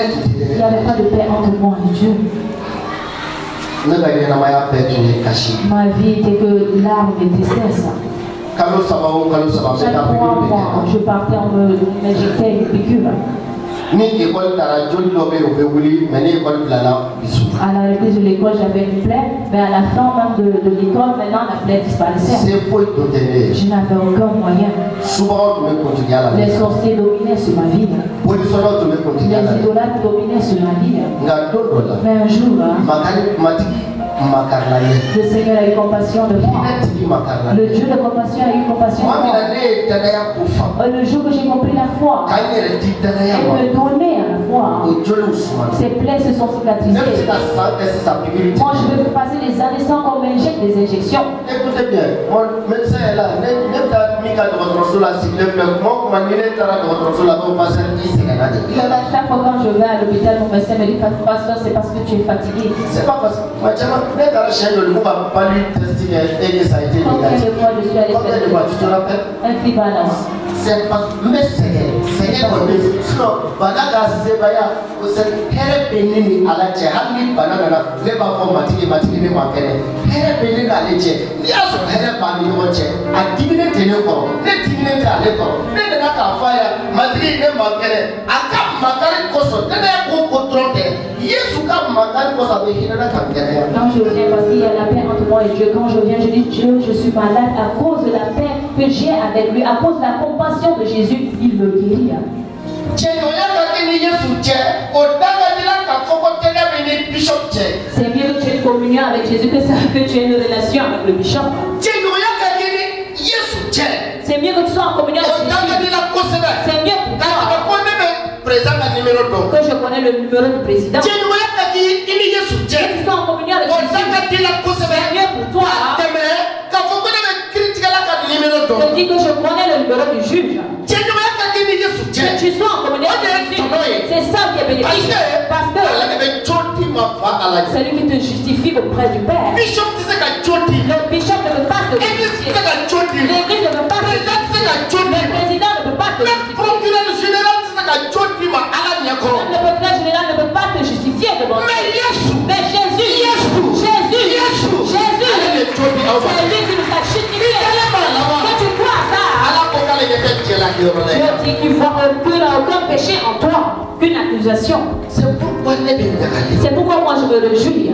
n'y avait pas de paix entre moi et Dieu. Ma vie était que larmes et tristesse. Chaque 3 mois, je partais, on m'injectait une piqûre. À la reprise de l'école, j'avais une plaie, mais à la fin même de l'école, maintenant la plaie disparaissait. Je n'avais aucun moyen. Les sorciers dominaient sur ma vie. Les idolâtres dominaient sur ma vie. Mais un jour, le Seigneur a eu compassion de moi. Le Dieu de compassion a eu compassion de moi. Le jour que j'ai compris la foi, il me donnait à la foi. Ses plaies se sont cicatrisées. Moi je veux passer des années sans qu'on m'injecte des injections. Écoutez bien, mon médecin est là. Chaque fois quand je vais à l'hôpital, mon médecin me dit pasteur, c'est parce que tu es fatigué. C'est pas parce que ne va pas lui tester et que ça a été négatif. Combien de fois tu te rappelles? Un climat. C'est pas mais c'est sinon banaka sebaya c'est here benini alache hali banana ne ba ko matiki ne makere here benini alache ni aso here bani yoche adibine tene ko ne tine ta le ko ne na ka fire matiki ne makere aka makari koso tene ko contrôle Yesu ka makari koso be hina ka kere. Quand je viens parce qu'il y a la paix entre moi et Dieu, quand je viens je dis Dieu, je suis malade à cause de la paix que j'ai avec lui, à cause de la compassion de Jésus, il me guérit. C'est mieux que tu aies une communion communion avec Jésus que tu aies une relation avec le bishop. C'est mieux que tu sois en communion avec Jésus. C'est mieux pour toi que je connais le numéro du président. Que tu sois en communion avec Jésus. C'est mieux pour toi de dire que je connais le numéro du juge. Que tu sois en communion avec Jésus. C'est ça qui est bénéfique. Parce que c'est lui qui te justifie auprès du Père. Le bishop ne veut pas te justifier. L'église ne veut pas te justifier. Le président ne veut pas te justifier. Le procureur général ne peut pas te justifier devant Dieu. Mais Jésus, c'est lui qui nous a justifié. Que tu crois ça. Dieu dit qu'il voit aucun péché en toi, qu'une accusation. C'est pourquoi moi je me réjouis.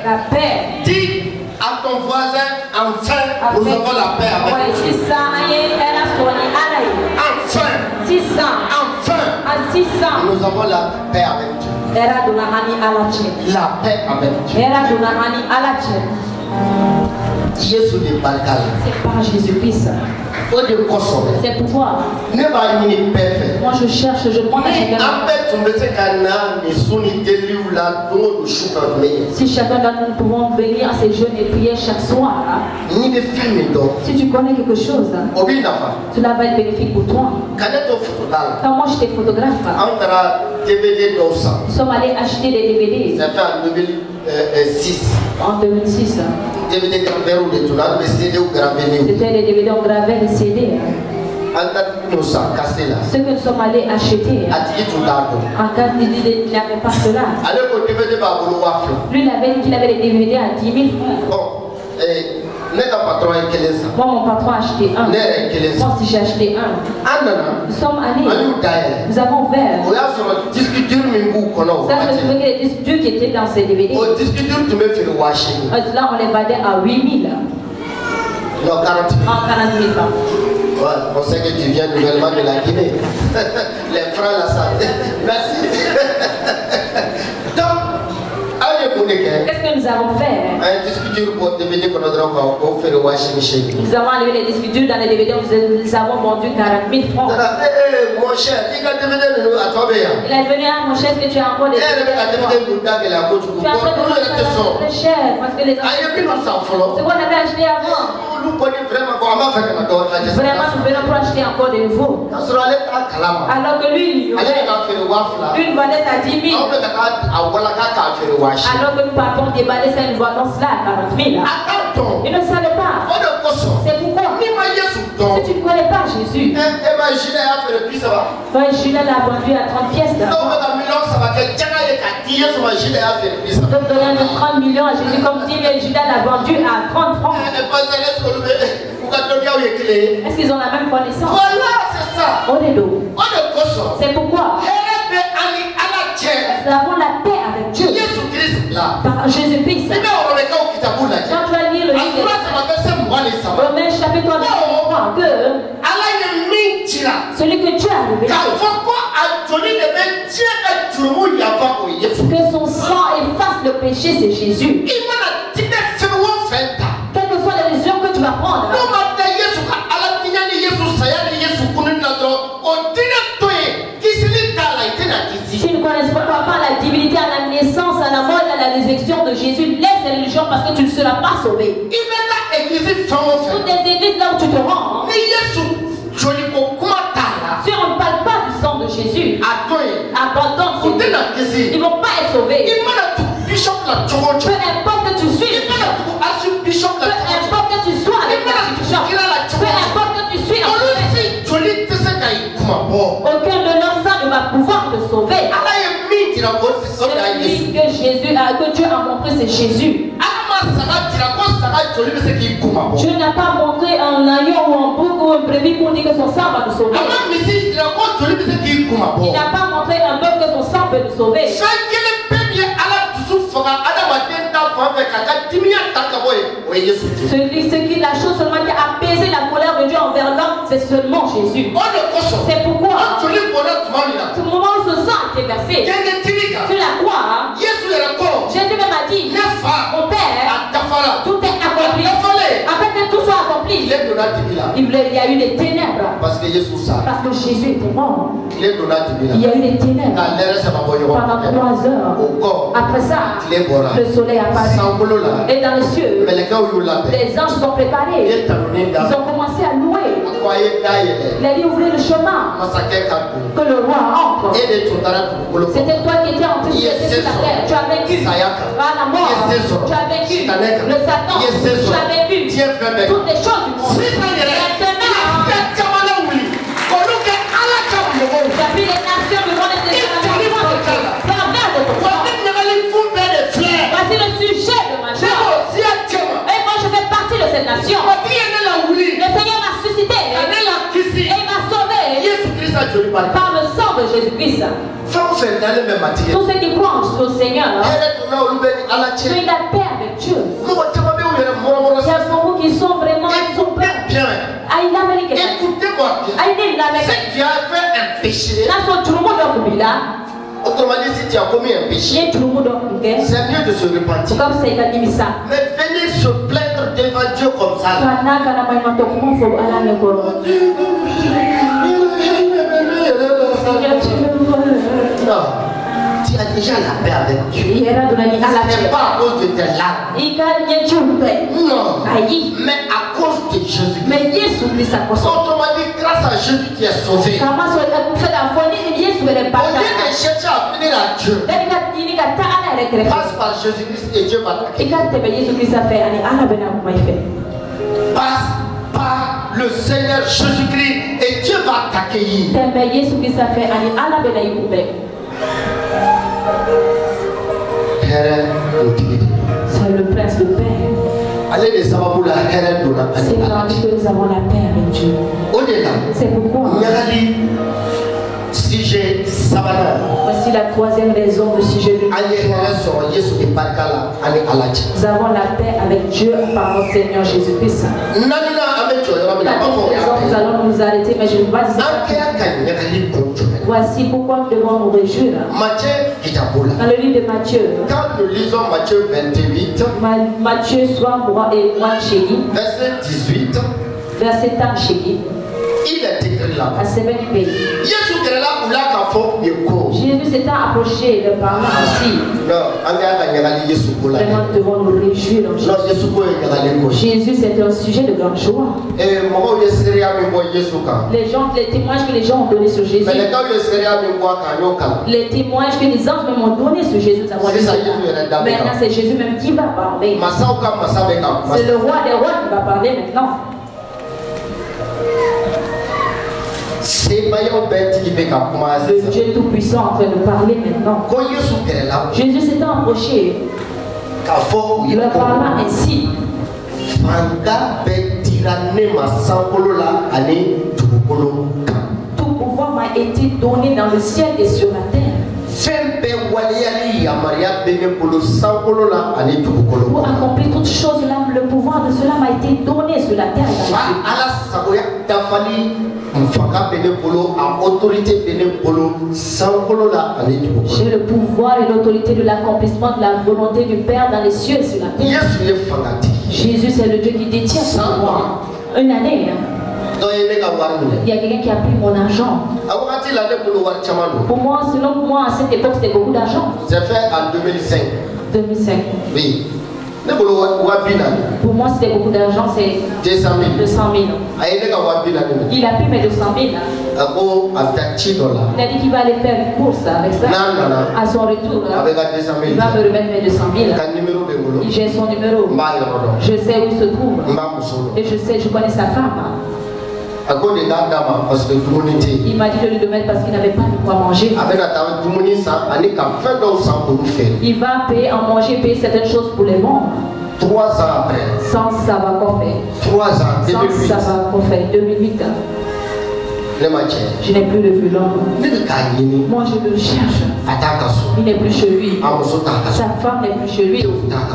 La paix. Dis à ton voisin, enfin, nous avons la paix avec nous. Enfin, nous avons la paix avec Dieu. La paix avec Dieu. C'est par Jésus-Christ. C'est pourquoi moi je cherche, je demande à chacun. Si chacun d'entre nous pouvons venir à ces jeûnes et prier chaque soir, si tu connais quelque chose, cela va être bénéfique pour toi. Quand moi j'étais photographe, nous sommes allés acheter des DVD. Ça fait en 2006. En 2006. C'était des DVD en gravés et CD. Ce que nous sommes allés acheter, en cas il n'avait pas cela. Lui il avait dit qu'il avait des DVD à 10 000 francs. Moi mon patron a acheté un. Moi aussi j'ai acheté un. Nous sommes allés. Nous avons ouvert. Ça je trouvais que les disques durs qui étaient dans ces DVD. Là on les vendait à 8 000. Non, 40 000. En 40 000 francs. Ouais, on sait que tu viens nouvellement de la Guinée. Les francs là, ça. Merci. Donc, qu'est-ce que nous avons fait? Nous avons enlevé les disques durs dans les DVD, nous avons vendu 40 000 francs. Mon cher, il est venu à mon cher, que tu as encore des DVD. Tu as encore des très cher parce que les enfants. C'est quoi on avait acheté avant? Vraiment, nous venons pour acheter encore de nouveau. Alors que lui, une valette à 10 000. Alors que nous partons déballer ça, une valence là à 40 000. Ils ne savaient pas. C'est pourquoi. Si tu ne connais pas Jésus, Judas l'a vendu à 30 pièces. Donc donner 30 millions à Jésus comme dit, mais Judas l'a vendu à 30 francs. Est-ce qu'ils ont la même connaissance? Voilà, c'est ça. On est d'eau. C'est pourquoi nous avons la paix avec Dieu. Par Jésus-Christ. Quand tu vas lire le livre Romains chapitre 3, que celui que Dieu a révélé, que son sang efface le péché, c'est Jésus. Quelles que soient les décisions que tu vas prendre, si tu ne connais pas la divinité à la naissance, à la mort, à la résurrection de Jésus, laisse les religions parce que tu ne seras pas sauvé. Toutes les églises là où tu te rends, si on ne parle pas du sang de Jésus, abandonne Jésus, ils ne vont pas être sauvés. Peu importe que tu suives, peu importe que tu sois avec la bishop, peu importe que tu suis aucun de leurs saints ne va pouvoir te sauver. Celui que Dieu a montré, c'est Jésus. Dieu n'a pas montré un agneau ou un bouc ou un brebis pour dire que son sang va nous sauver. Il n'a pas montré un bœuf que son sang peut nous sauver. La chose seulement qui a apaisé la colère de Dieu envers l'homme, c'est seulement Jésus. C'est pourquoi tout le moment où ce sang est versé sur la croix, Jésus même a dit, mon Père, tout est accompli. Après que tout soit accompli, il y a eu des ténèbres. Parce que Jésus était mort. Il y a eu des ténèbres pendant 3 heures. Après ça, le soleil a paru. Et dans les cieux, les anges sont préparés. Ils ont commencé à louer. Il a dit ouvrez le chemin que le roi entre. C'était toi qui étais en train de sur la terre. Tu as vécu la mort. Tu as vécu le Satan. Tu as vécu toutes les choses du monde. Tu as vu les nations du monde et voici le sujet de ma joie. Et moi je fais partie de cette nation. Le Seigneur m'a suscité et il m'a sauvé par le sang de Jésus-Christ. Tous ceux qui croient au Seigneur, tu es la paix avec Dieu. Il y a beaucoup qui sont vraiment autrement dit, si tu as commis un péché, c'est mieux de se repentir. Mais venir se plaindre de devant Dieu comme ça. Non. Tu as déjà la paix avec Dieu. Ce n'est pas à cause de tes larmes. Non. Mais à cause de Jésus. Autrement dit, grâce à Jésus qui est sauvé. Au lieu de chercher à venir à Dieu, passe par Jésus-Christ et Dieu va t'accueillir. Passe par le Seigneur Jésus-Christ et Dieu va t'accueillir. C'est le prince de paix. C'est quand nous avons la paix avec Dieu. C'est pourquoi voici la troisième raison de sujet de nous avons la paix avec Dieu par notre Seigneur Jésus-Christ. Nous allons nous arrêter, mais je ne vais pas dire ça. Voici pourquoi nous devons nous réjouir. Dans le livre de Matthieu, quand nous lisons Matthieu 28, Matthieu soit moi et moi chéri, verset 18, verset 1 chéri, il est écrit là. Jésus s'est approché de parler ainsi. Vraiment, nous devons nous réjouir en Jésus. Jésus, c'est un sujet de grande joie. Les témoignages que les gens ont donnés sur Jésus. Les témoignages que les anges même ont donnés sur Jésus. Maintenant, c'est Jésus même qui va parler. C'est le roi des rois qui va parler maintenant. Le Dieu Tout-Puissant en train de parler maintenant. Jésus s'est approché. Il leur parla ainsi. Tout pouvoir m'a été donné dans le ciel et sur la terre. Pour accomplir toutes choses, le pouvoir de cela m'a été donné sur la terre. J'ai le pouvoir et l'autorité de l'accomplissement de la volonté du Père dans les cieux et sur la terre. Jésus, c'est le Dieu qui détient son pouvoir. Une année, il y a quelqu'un qui a pris mon argent. Pour moi, selon moi, à cette époque, c'était beaucoup d'argent. C'est fait en 2005. 2005. Oui. Pour moi, c'était beaucoup d'argent, c'est 200 000. Il a pris mes 200 000. Il a dit qu'il va aller faire une course avec ça. À son retour, il va me remettre mes 200 000. J'ai son numéro. Je sais où il se trouve. Et je connais sa femme. Il m'a dit de lui mettre parce qu'il n'avait pas de quoi manger. Il va payer en manger, payer certaines choses pour les membres. 3 ans après. Sans savoir quoi faire. 3 ans, 2008. Sans savoir quoi faire. 2008. Je n'ai plus de vue l'homme. Moi je le cherche. Il n'est plus chez lui. Sa femme n'est plus chez lui.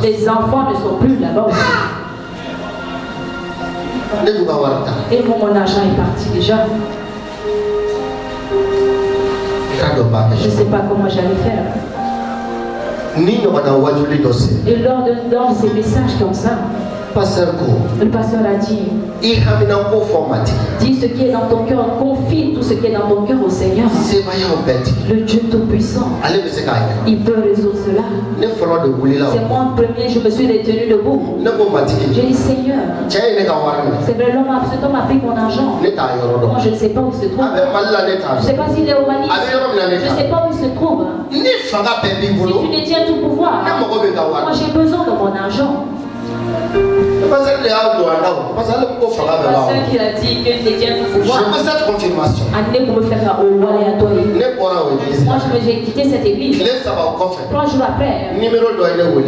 Les enfants ne sont plus là-bas aussi. Et mon argent est parti déjà. Je ne sais pas comment j'allais faire. Et lors de ces messages comme ça, le pasteur a dit, dis ce qui est dans ton cœur, confie tout ce qui est dans ton cœur au Seigneur. Le Dieu Tout-Puissant, il peut résoudre cela. C'est moi en premier, je me suis détenu debout. J'ai dit, Seigneur, c'est vrai, cet homme a pris mon argent. Moi, je ne sais pas où il se trouve. Je ne sais pas s'il est au Mali. Je ne sais pas où il se trouve. Si tu détiens tout pouvoir, moi j'ai besoin de mon argent. C'est qui a dit que détient tout pouvoir. Je veux cette confirmation. Pour me faire au moi, j'ai quitté cette église. 3 jours après, il y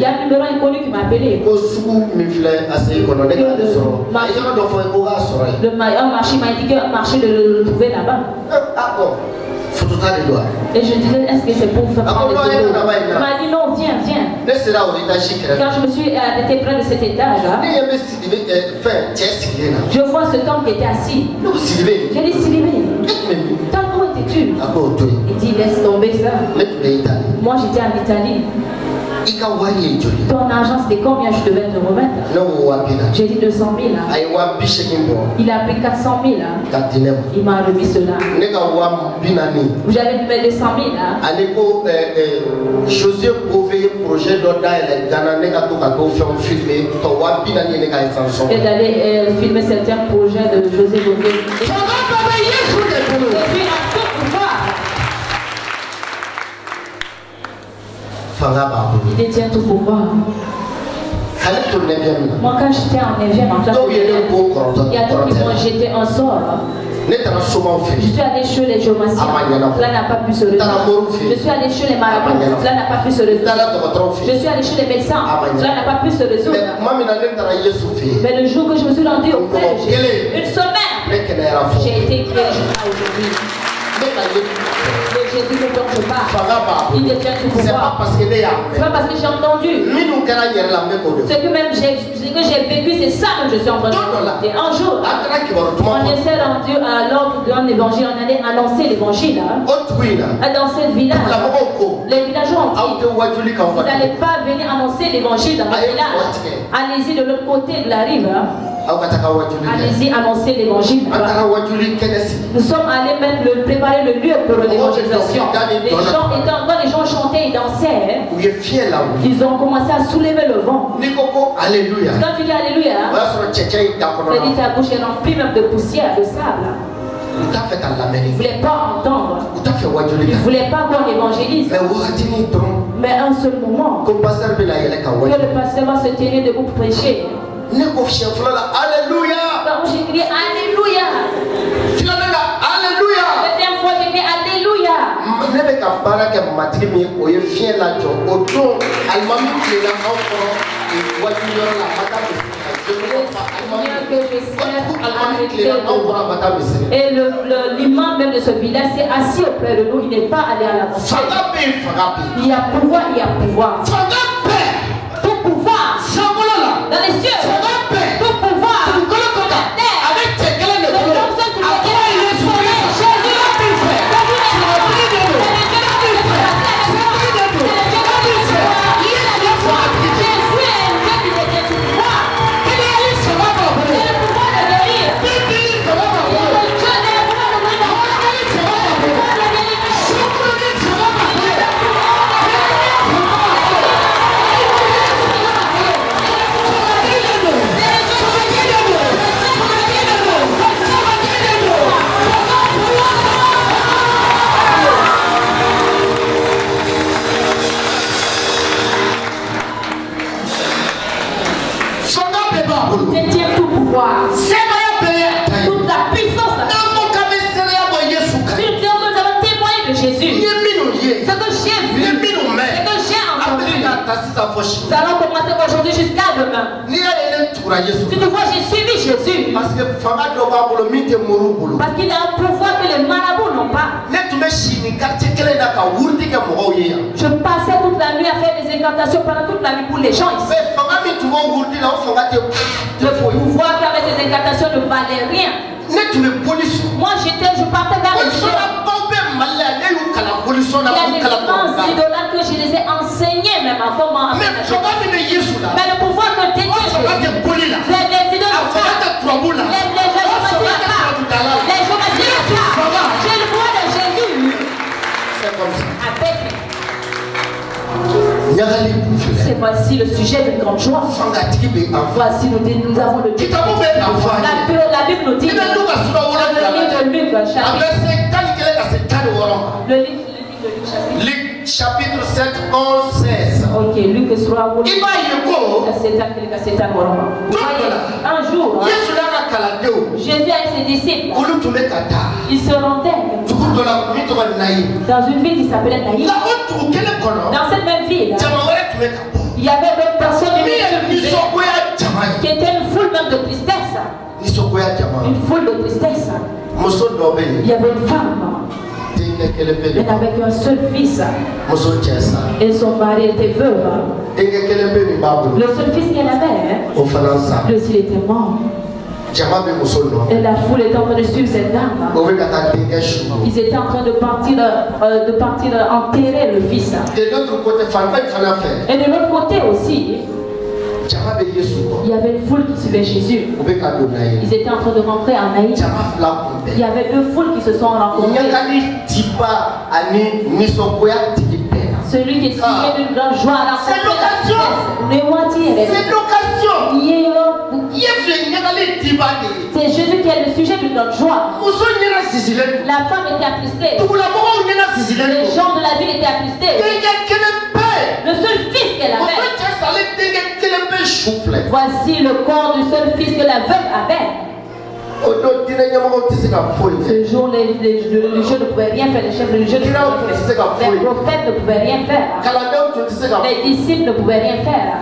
a un numéro inconnu qui m'a appelé. Le marché m'a dit que le marché de le trouver là-bas. Et je disais, est-ce que c'est pour faire prendre des photos? Il m'a dit non, viens, viens. Quand je me suis arrêté près de cet étage-là, je vois cet homme qui était assis. J'ai dit, Sylvain, où étais-tu? Il dit, laisse tomber ça. Moi, j'étais en Italie. Ton argent, c'était combien je devais te remettre? J'ai dit 200 000. Il a pris 400 000. Il m'a remis cela. Vous avez mis 200 000. José Bové, projet d'Oda et Ghana, filmer. Et d'aller filmer certains projets de José Bové. Il détient tout pouvoir. Moi, quand j'étais en 9e en classe, il y a d'autres qui m'ont jeté un sort. Je suis allé chez les géomanciens, cela n'a pas pu se résoudre. Je suis allé chez les marabouts, cela n'a pas pu se résoudre. Je suis allé chez les médecins, cela n'a pas pu se résoudre. Mais le jour que je me suis rendu auprès de Jésus, une semaine, j'ai été guéri jusqu'à aujourd'hui. Le Jésus dont je parle, il détient tout pouvoir. C'est pas parce que j'ai entendu. Ce que même j'ai vécu, c'est ça que je suis en train de raconter. Un jour, on s'est rendu à l'ordre d'un évangile, on allait annoncer l'évangile. Dans ce village, les villageois ont dit, vous n'allez pas venir annoncer l'évangile dans le village. Allez-y de l'autre côté de la rive. Allez-y annoncer l'évangile. Nous sommes allés préparer le lieu pour l'évangélisation. Quand les gens chantaient et dansaient, ils ont commencé à soulever le vent. Quand tu dis Alléluia, ta bouche est remplie même de poussière, de sable. Ils ne voulaient pas entendre. Ils ne voulaient pas qu'on évangélise. Mais un seul moment, que le pasteur va se tenir debout pour prêcher. Alléluia. Donc j'ai crié Alléluia. Alléluia. Deuxième fois j'ai crié Alléluia. Et l'imam même de ce village s'est assis auprès de nous. Il n'est pas allé à la mosquée. Il y a pouvoir, il y a pouvoir. Tout pouvoir dans les cieux. Tout pouvoir sur la terre. Avec tes clés de Jésus détient tout pouvoir. Toute la puissance. Nous avons témoigné de Jésus. Ce que j'ai vu, ce que j'ai entendu. Nous allons commencer aujourd'hui jusqu'à demain. Si tu vois, j'ai suivi Jésus. Parce qu'il a un pouvoir que les marabouts n'ont pas. Je passais toute la nuit à faire des incantations pendant toute la nuit pour les gens ici. Le pouvoir qu'avec ces incantations ne valait rien. Moi je partais vers les gens. Il y a des grands idolâtres que je les ai enseignés même à comment. Mais le pouvoir que Dieu les idolâtres, les j'ai le pouvoir de Jésus. C'est comme ça. Avec c'est voici le sujet d'une grande joie. Voici nous avons le titre. La Bible nous dit dans le livre de Luc, Luc chapitre 7, 11, 16. Ok, Luc sera où? Un jour, Jésus avec ses disciples, ils se rendaient dans une ville qui s'appelait Naïm. Dans cette même ville, il y avait d'autres personnes qui étaient une foule même de tristesse. Une foule de tristesse. Il y avait une femme. Elle avait qu'un seul fils. Et son mari était veuve. Le seul fils qu'elle avait, lui aussi était mort. Et la foule était en train de suivre cette dame. Ils étaient en train de partir enterrer le fils. Et de l'autre côté aussi, il y avait une foule qui suivait Jésus. Ils étaient en train de rentrer en Naïd. Il y avait deux foules qui se sont rencontrées. Celui qui est suivi d'une grande joie à la c'est l'occasion. C'est l'occasion. C'est Jésus qui est le sujet d'une grande joie. La femme était attristée. Les gens de la ville étaient attristés. Le seul fils qu'elle avait. Voici le corps du seul fils que la veuve avait. Ce jour, les religieux ne pouvaient rien faire, les chefs religieux ne pouvaient rien faire, les prophètes ne pouvaient rien faire, les disciples ne pouvaient rien faire.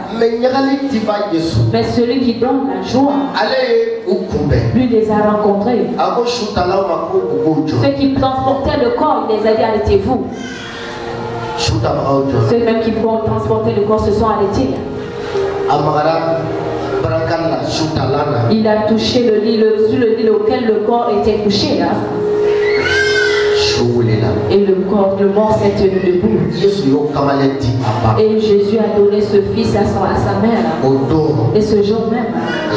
Mais celui qui donne la joie, lui les a rencontrés. Ceux qui transportaient le corps, il les a dit arrêtez-vous. Ceux même qui transportaient le corps se sont arrêtés. Il a touché le lit, sur le lit auquel le corps était couché là. Et le corps de mort s'est tenu debout. Et Jésus a donné ce fils à sa mère. Et ce jour même,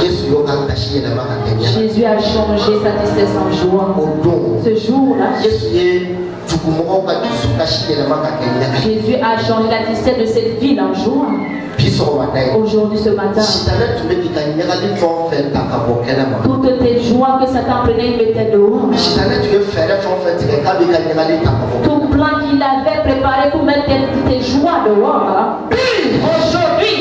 Jésus a changé sa tristesse en joie. Ce jour-là, Jésus a changé la tristesse de cette ville en joie. Aujourd'hui, ce matin, toutes tes joies que Satan prenait, il mettait dehors. Tout plan qu'il avait préparé pour mettre tes joies dehors. Aujourd'hui,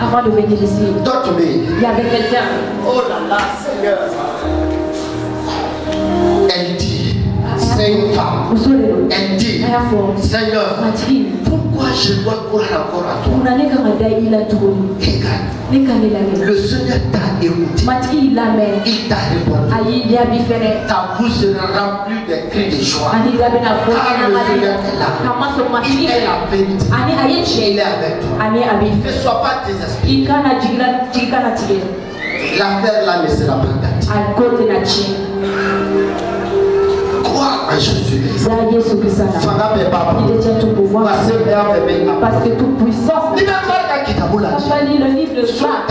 avant de venir ici, il y avait quelqu'un. Oh là là, Seigneur. Elle dit, c'est une femme. Elle dit, Seigneur, pourquoi je dois courir encore à toi? Regarde, le Seigneur t'a écouté. Il t'a répondu. Ta bouche sera remplie de cris de joie. Car le Seigneur est là. Il est la vérité. Il est avec toi. Ne sois pas désespéré. L'affaire là ne sera pas gâtée. Crois en Jésus. Il détient tout pouvoir. Parce que toute puissance. Papa lit le livre de Marc.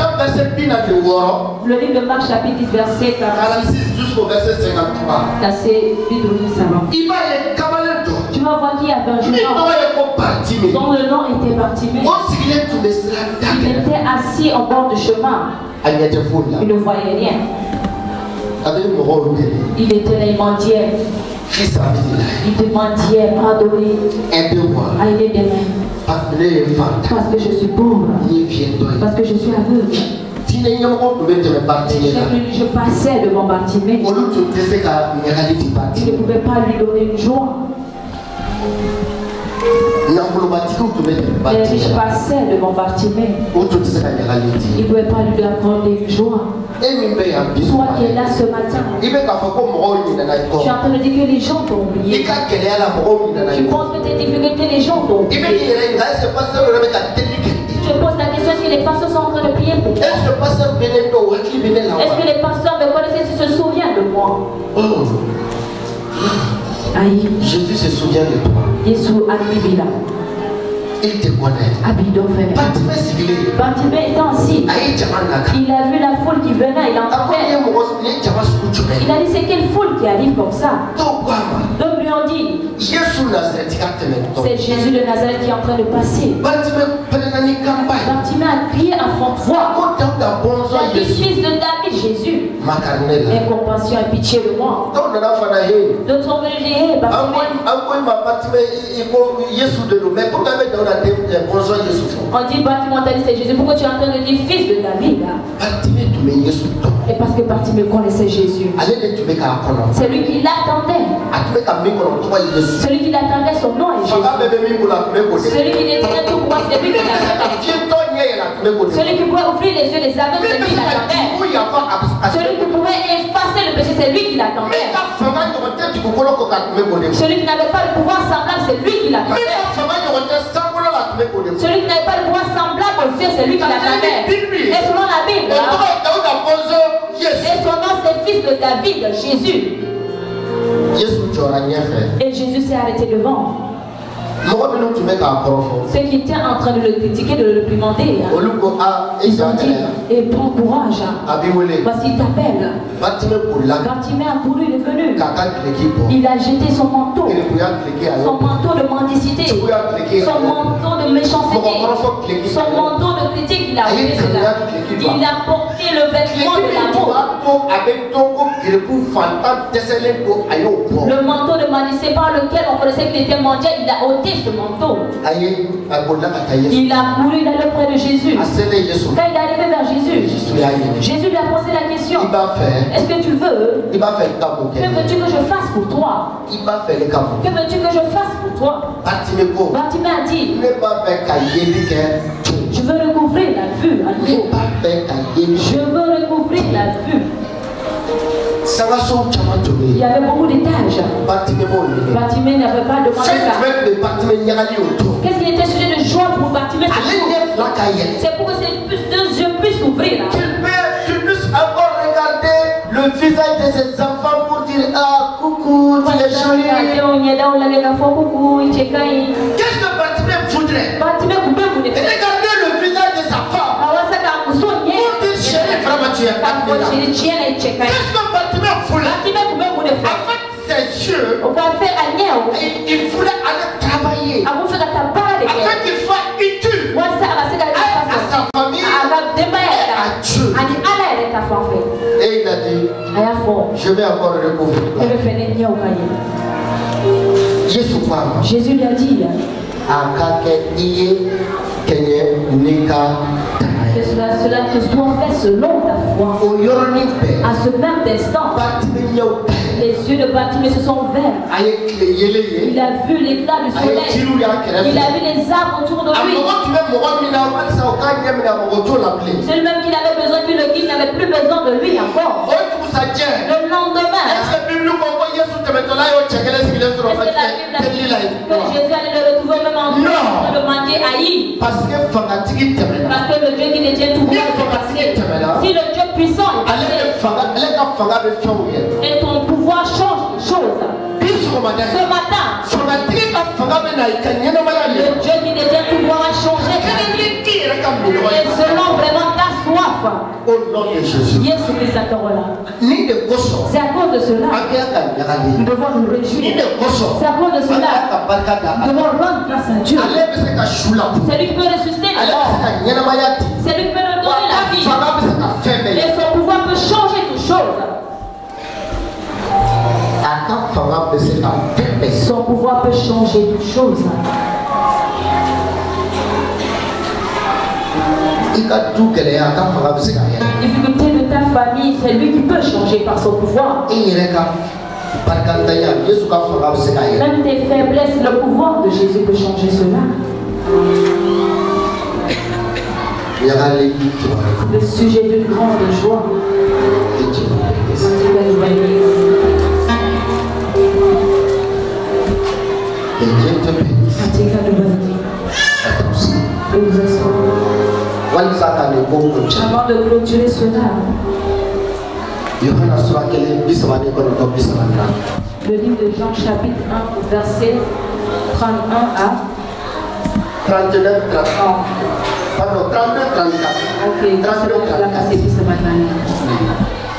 Le livre de Marc chapitre 10 verset 46 jusqu'au verset 53. Tu vas voir qu'il y avait un jeune homme dont le nom était Bartimée. Il était assis au bord du chemin. Il ne voyait rien. Il était là, il mendiait. Il demandait pardonner. Aide-moi. Aidez-moi. Parce que je suis pauvre. Parce que je suis aveugle. Je passais devant Bartimée. Il ne pouvait pas lui donner une joie. Je passais devant Bartimée. Il ne pouvait pas lui accorder une joie. Toi qui es là ce matin, tu es en train de dire que les gens t'ont oublié. Tu penses que tes difficultés, les gens t'ont oublié. Je pose la question, est-ce que les pasteurs sont en train de prier pour toi? Est-ce que les pasteurs me connaissent et se souviennent de moi? Aïe. Jésus se souvient de toi. Il te connaît. Bartimée étant assis, il a vu la foule qui venait, il entendait. Il a dit c'est quelle foule qui arrive comme ça? Donc lui ont dit c'est Jésus de Nazareth qui est en train de passer. Bartimée a crié à forte voix, fils de David, Jésus, compassion et pitié de moi. D'autres sont venus dire, on dit Bartimée, c'est Jésus. Pourquoi tu es en train de dire fils de David? Et parce que Bartimée connaissait Jésus. C'est lui qui l'attendait. Celui qui l'attendait, son nom est Jésus. Celui qui détenait tout pouvoir, c'est lui qui l'attendait. Celui qui pouvait ouvrir les yeux des aveugles, c'est lui qui l'attendait. Celui qui pouvait effacer le péché, c'est lui qui l'attendait. Celui qui n'avait pas le pouvoir semblable, c'est lui qui l'attendait. Celui qui n'avait pas le pouvoir semblable aux cieux, c'est lui qui l'attendait. Et selon la Bible, et son nom c'est fils de David, Jésus. Et Jésus s'est arrêté devant. Ceux qui étaient en train de le critiquer, de le réprimander, ils ont dit, et prends courage, voici il t'appelle. Bartimée a couru, il est venu. Il a jeté son manteau de mendicité, son manteau de méchanceté, son manteau de critique. Il a ôté cela. Il a porté le vêtement de l'amour. Le manteau de mendicité par lequel on connaissait qu'il était mendiant, il a ôté ce manteau. Il a couru d'aller auprès de Jésus. Quand il est arrivé vers Jésus, Jésus lui a posé la question, est-ce que tu veux? Que veux-tu que je fasse pour toi? Que veux-tu que je fasse pour toi? Bartimée a dit, je veux recouvrir la vue à nouveau. Je veux recouvrir la vue. Il y avait beaucoup d'étages. Bartimée n'avait pas demandé ça. Qu'est-ce qui était sujet de joie pour Bartimée? C'est pour que ses deux yeux puissent s'ouvrir. Tu puisses encore regarder le visage de ses enfants pour dire ah coucou, tu es joli. Qu'est-ce que Bartimée voudrait? Regarder le visage de sa femme pour dire chérie, vraiment tu es là. Qu'est-ce que Bartimée voulait? En fait, ses yeux, il voulait aller travailler afin qu'il soit utile à sa famille et à Dieu. Et il a dit, je vais encore recouvrir. Jésus lui a dit que cela te soit fait selon ta foi. À ce même instant, les yeux de Bartimée se sont ouverts. Il a vu l'éclat du soleil. Il a vu les arbres autour de lui. C'est lui-même qu'il avait besoin de lui, le guide n'avait plus besoin de lui encore. Le lendemain, est-ce que la Bible a dit que Jésus allait le retrouver même en train de demander à y. Parce que le Dieu qui détient tout pouvoir est passé. Si le Dieu puissant est passé, et ton pouvoir change les choses. Ce matin, le Dieu qui détient tout pouvoir a changé. Et selon vraiment ta soif. Au nom de Jésus. C'est à cause de cela. Nous devons nous réjouir. C'est à cause de cela. Nous devons rendre grâce à Dieu. C'est lui qui peut ressusciter les morts. C'est lui qui peut nous donner la vie. Et son pouvoir peut changer toutes choses. Son pouvoir peut changer toutes choses. Les difficultés de ta famille, c'est lui qui peut changer par son pouvoir. Même tes faiblesses, le pouvoir de Jésus peut changer cela. Le sujet d'une grande joie. Que Dieu te bénisse. Avant de clôturer cela, le livre de Jean chapitre 1 verset 31 à 39, 30. Pardon, 32, 34. Ok,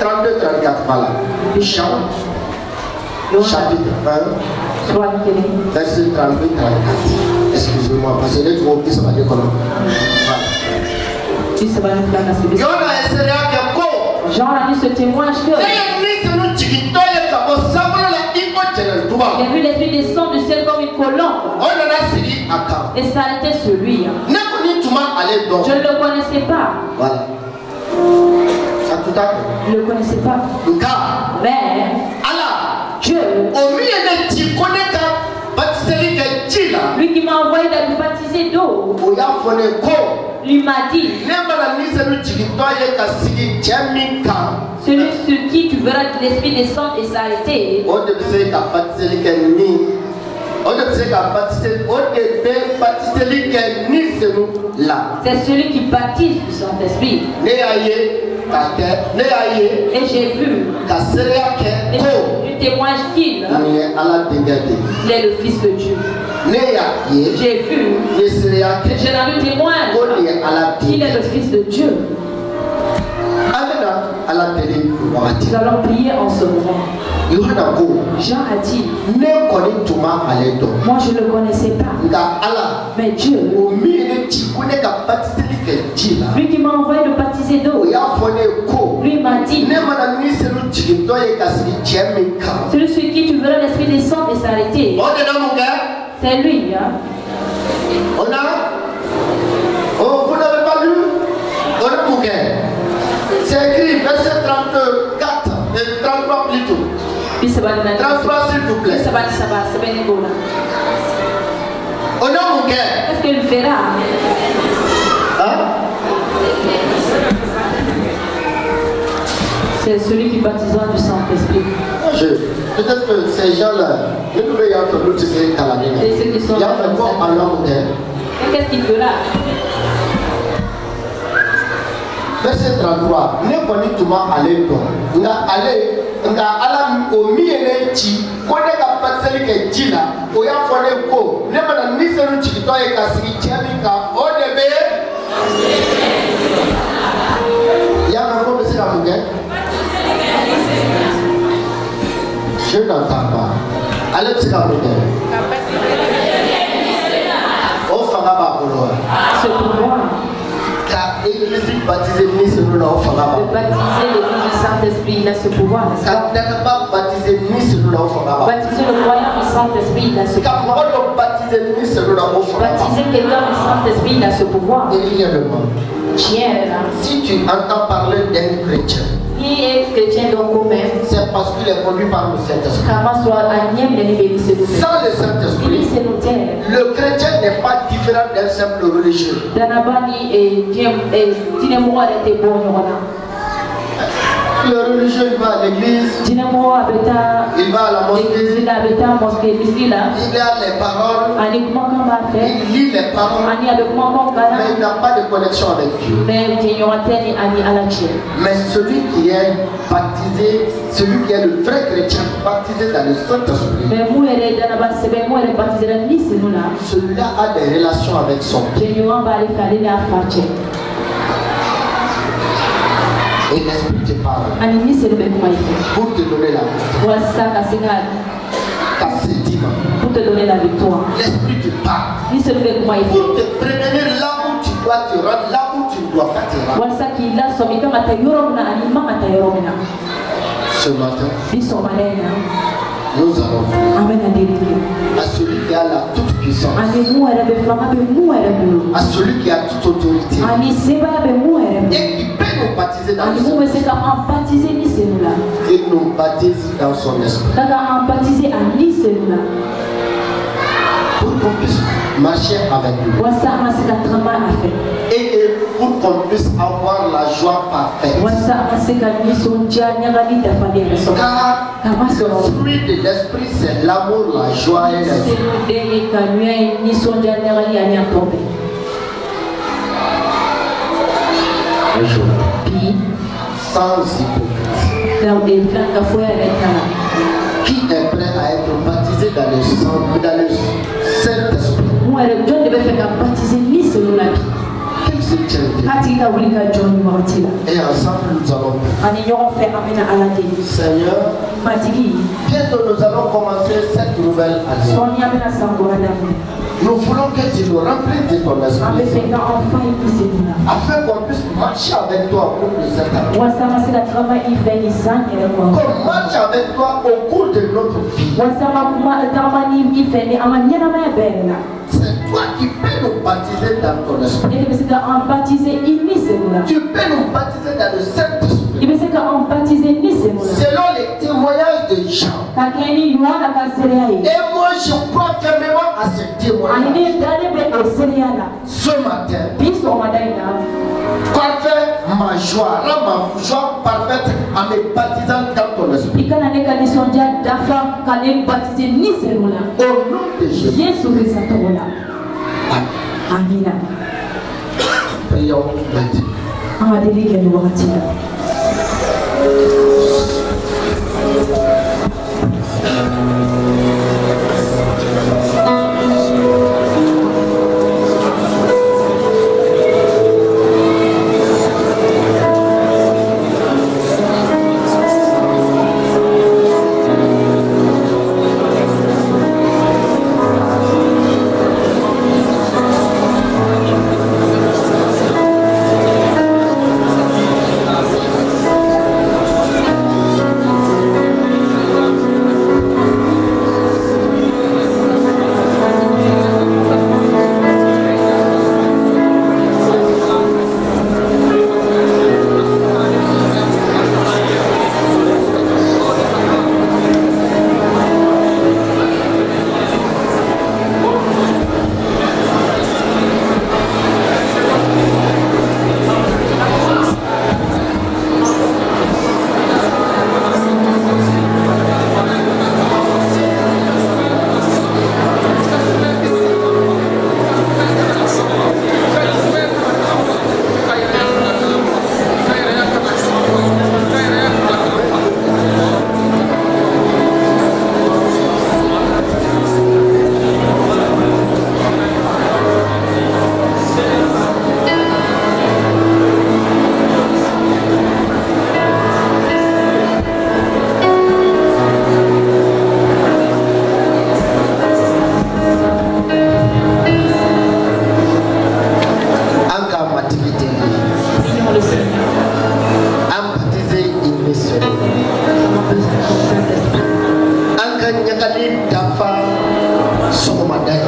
32, 34, voilà. Jean, chapitre 1, verset 32, 34. Excusez-moi, parce que les trois qui se battent comme Jean a dit ce témoignage que il a vu l'esprit descendre du ciel comme une colombe. Et ça a été sur lui. Je ne le connaissais pas. Voilà. Je ne le connaissais pas. Mais Dieu, lui qui m'a envoyé d'aller baptiser d'eau, lui m'a dit, celui sur qui tu verras l'esprit descendre et s'arrêter. C'est celui qui baptise du Saint-Esprit. Et j'ai vu du témoignage qu'il est le Fils de Dieu. J'ai vu, j'ai rendu témoignage qu'il est le Fils de Dieu. Nous allons prier en ce moment. Jean a dit, moi je ne le connaissais pas, mais Dieu, lui qui m'a envoyé le baptiser d'eau, lui m'a dit, celui sur qui tu verras l'esprit descendre et s'arrêter, c'est lui. Hein? Vous n'avez pas lu? C'est écrit, verset 34 et 33 plutôt. 33 s'il vous plaît. Qu'est-ce qu'il fera? Hein? C'est celui qui baptisera du Saint-Esprit. Peut-être que ces gens-là, ne pouvez pas entre nous dire Caladine. Il y a encore un homme. Qu'est-ce qu'il fera? Verset 33. Ne connais tout ma aller donc. Nga aller, nga ala o miene ti. Kone ka patseli ke jila. O ya fone ko. Ne mana ni selu ti to e ka sigi tiami ka o debe. Ya ka ko besi ka muge. Je n'entends pas. Allez ti ka muge. O fanga ba bolo. C'est pour moi. L'église baptisée ni selon la offrande. De baptiser l'église du Saint-Esprit, il a ce pouvoir. Baptiser ni selon la offrande. Baptiser le croyant du Saint-Esprit, il a ce pouvoir. Baptiser quelqu'un du Saint-Esprit, il a ce pouvoir. Tiens là. Si tu entends parler d'un chrétien, qui est chrétien donc même, c'est parce qu'il est conduit par le Saint-Esprit. Sans le Saint-Esprit, le chrétien n'est pas différent d'un simple religieux. Le religieux, il va à l'église, il va à la mosquée, il a les paroles, il lit les paroles, mais il n'a pas de connexion avec Dieu. Mais celui qui est baptisé, celui qui est le vrai chrétien, baptisé dans le Saint-Esprit, celui-là a des relations avec son Père. Et l'Esprit te parle pour te donner la victoire. Pour te donner la victoire. L'Esprit te parle pour te prévenir là où tu dois te rendre, là où tu ne dois pas te rendre. Ce matin, nous allons à celui qui a la toute puissance, à celui qui a toute autorité et qui peut nous baptiser dans son esprit. Il nous baptise dans son esprit pour qu'on puisse marcher avec lui et pour qu'on puisse avoir la joie parfaite. Car le fruit de l'esprit, c'est l'amour, la joie et la joie. Sans hypocrisie. Qui est prêt à être baptisé dans le Saint-Esprit? Quel soutien Et ensemble nous allons prier. Seigneur, bientôt nous allons commencer cette nouvelle année. Nous voulons que tu nous remplisses de ton esprit afin qu'on puisse marcher avec toi au cours de cette année. Qu'on marche avec toi au cours de notre vie. C'est toi qui peux nous baptiser dans ton esprit. Tu peux nous baptiser dans le Saint-Esprit. Selon les témoignages de Jean. Et moi je crois fermement à ce témoignage. Ce matin, parfait ma joie, rends ma joie parfaite en me baptisant dans ton esprit. Au nom de Jésus. Amen. Prions maintenant.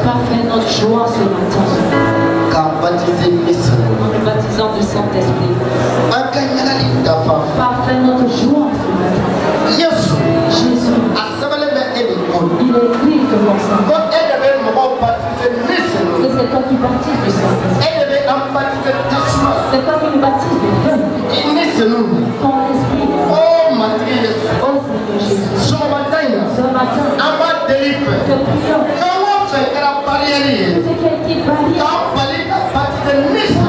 Parfait notre joie ce matin. En nous baptisant du Saint-Esprit. Parfait notre joie ce matin. Jésus. Il est écrit que mon sang. Et c'est toi qui baptises du Saint-Esprit. C'est toi qui nous baptises du feu. Ton esprit. Oh Seigneur Jésus. Ce matin, te prions. Ce qui a été barrière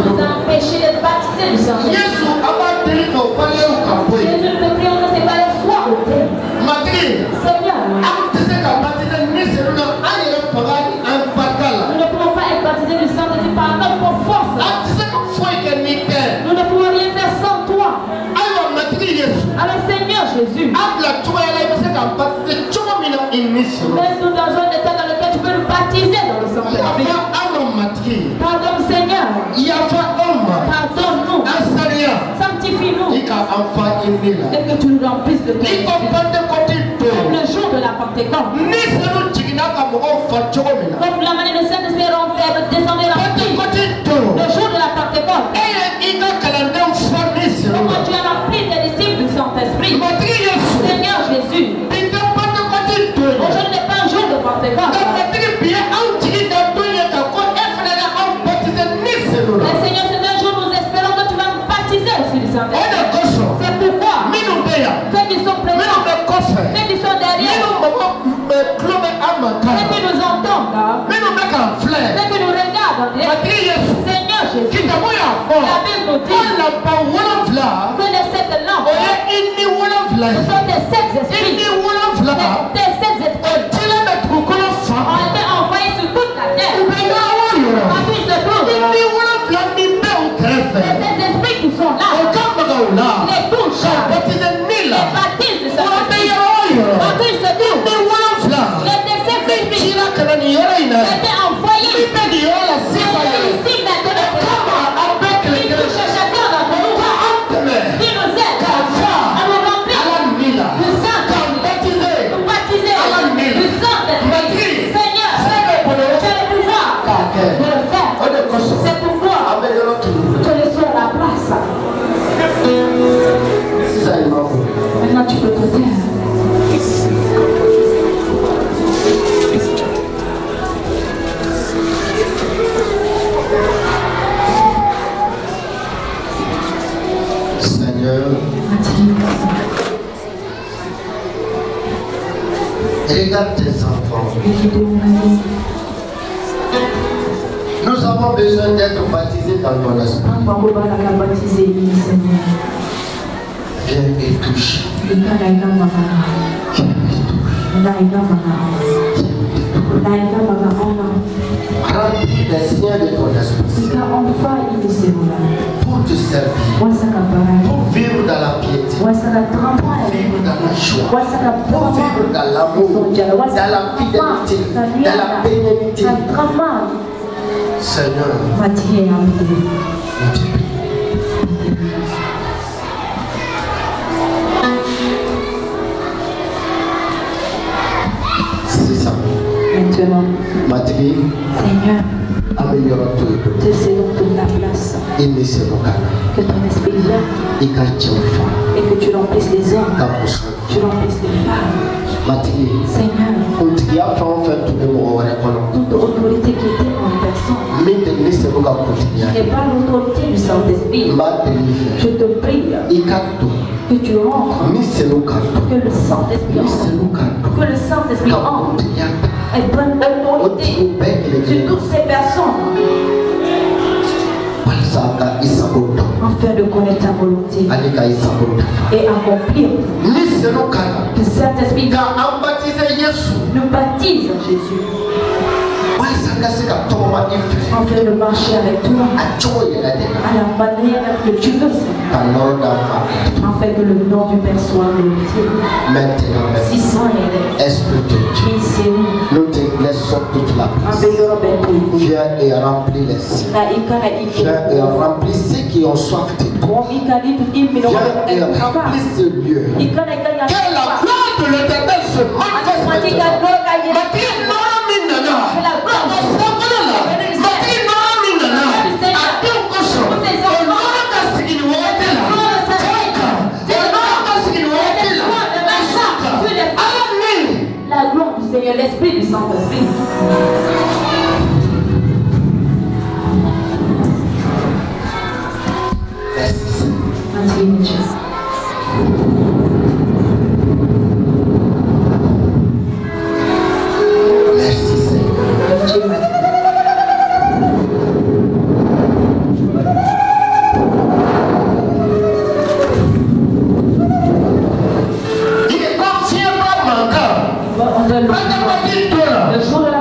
nous a empêché d'être baptisé du Saint-Esprit. Jésus, nous te prions que ces barrières soient ôtées. Seigneur, nous ne pouvons pas être baptisés du Saint-Esprit par notre force. Nous ne pouvons rien faire sans toi. Alors Seigneur Jésus, mets-nous dans un état dans lequel tu peux nous baptiser dans le Saint-Esprit. Pardonne Seigneur. Pardonne-nous. Sanctifie-nous. Et que tu nous remplisses de ton esprit. Comme le jour de la Pentecôte. Comme la manière de Saint-Esprit descendait la pluie. Le jour de la Pentecôte. Comment tu as rempli tes disciples du Saint-Esprit. Seigneur Jésus. Aujourd'hui n'est pas un jour de Pentecôte. Mais Seigneur, c'est un jour où nous espérons que tu vas nous baptiser aussi du Saint-Esprit. C'est pourquoi ceux qui sont présents, ceux qui sont derrière, ceux qui nous entendent, ceux qui nous regardent, Seigneur Jésus, la Bible nous dit que les 7 langues, ce sont des 7 esprits. Des 7 esprits ont été envoyés sur toute la terre. Ces Regarde tes enfants. Nous avons besoin d'être baptisés dans ton esprit. Viens et touche. Remplis les siens de ton esprit pour te servir, pour vivre dans la piété, pour vivre dans la joie, pour vivre dans l'amour, dans la fidélité, dans la bénédiction. Seigneur, c'est ça. Maintenant, Mathieu, Seigneur, améliore tout. te cédons toute la place. Que ton esprit vienne et que tu remplisses les hommes, tu remplisses les femmes. Seigneur, toute autorité qui était en personne n'est pas l'autorité du Saint-Esprit. Je te prie que tu rentres, que le Saint-Esprit entre, que le Saint-Esprit entre et prenne autorité sur toutes ces personnes afin de connaître ta volonté et accomplir. Que Saint-Esprit nous baptise en Jésus afin de marcher avec toi à la manière que tu veux, afin que le nom du Père soit glorifié. Maintenant, Si sans Esprit de Dieu, nous te laissons toute la place. Viens et remplis les cieux. Viens et remplis ceux qui ont soif de toi. Viens et remplis ce lieu. Que la gloire de l'Éternel se manifeste. La gloire du Seigneur, l'Esprit du Saint-Esprit. Merci. Merci Seigneur. Le jour de la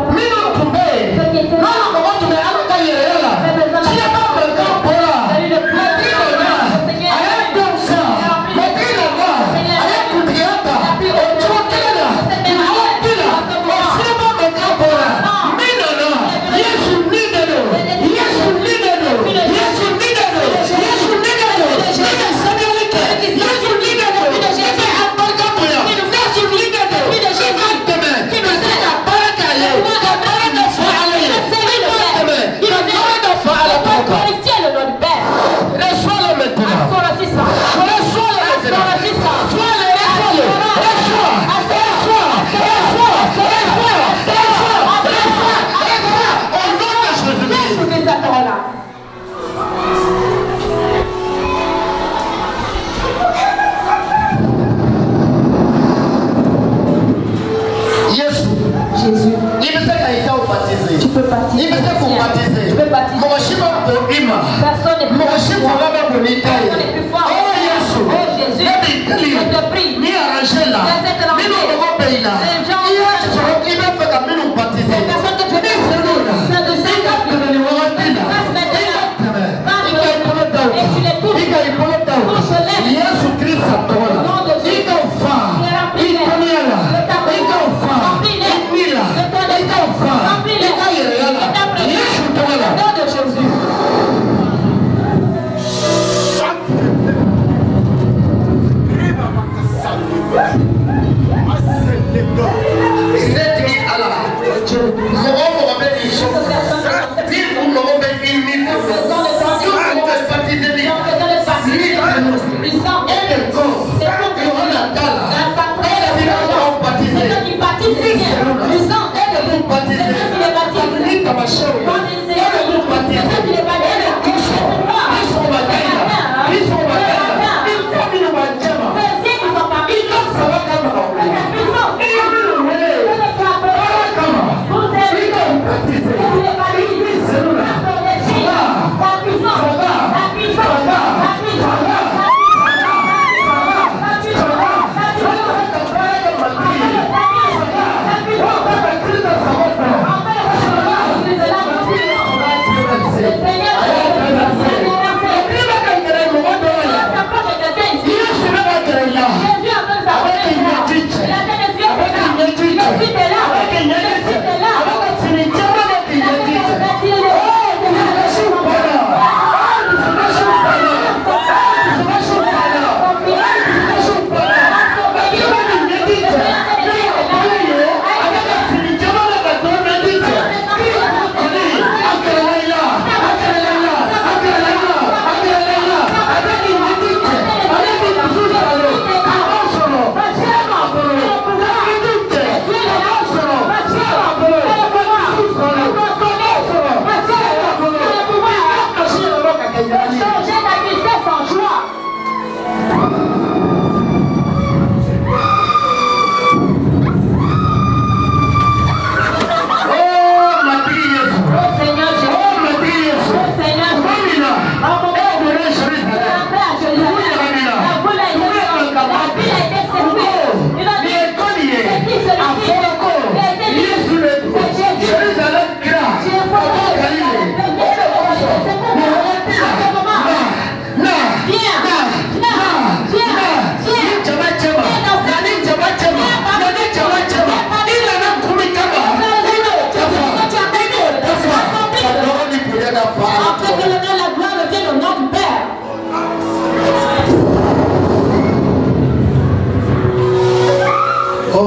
Personne n'est plus fort. Oh Jésus, je te prie. Afin que l'honneur et la gloire reviennent au nom du Père. Oh.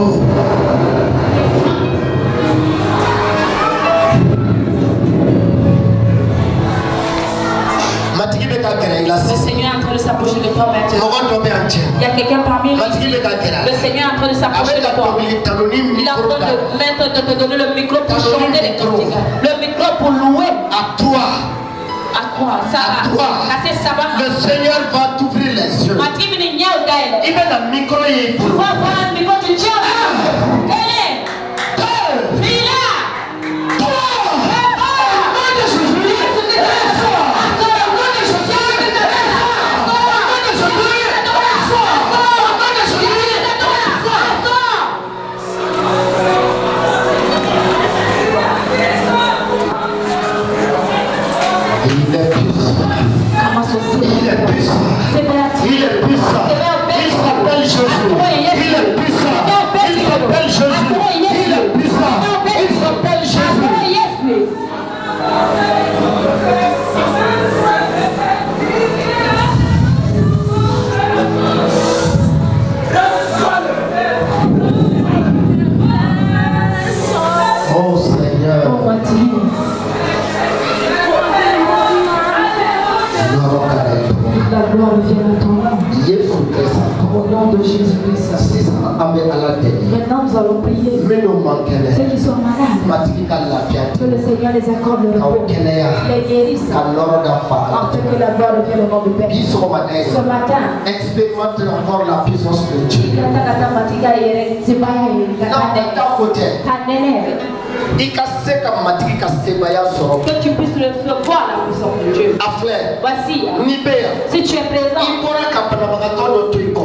Le Seigneur est en train de s'approcher de toi maintenant. Il y a quelqu'un parmi nous. Le Seigneur est en train de s'approcher de toi. Il est en train de te donner le micro pour chanter les cantiques. Le micro pour louer. À toi. À quoi? À toi. Le Seigneur va t'ouvrir les yeux. Il va le micro. Tu vas voir un micro, tu tiens là. Il est puissant. Il s'appelle Jésus. Il est puissant. Il s'appelle Jésus. Il est puissant. Il s'appelle Jésus. Oh Seigneur. La gloire vient à ton nom. Au nom de Jésus-Christ. Maintenant nous allons prier. Ceux qui sont malades, que le Seigneur les accorde le repos, les guérisse, afin que la gloire revienne au nom du Père. Ce matin, expérimente encore la puissance de Dieu. Que tu puisses recevoir la puissance de Dieu. Voici, si tu es présent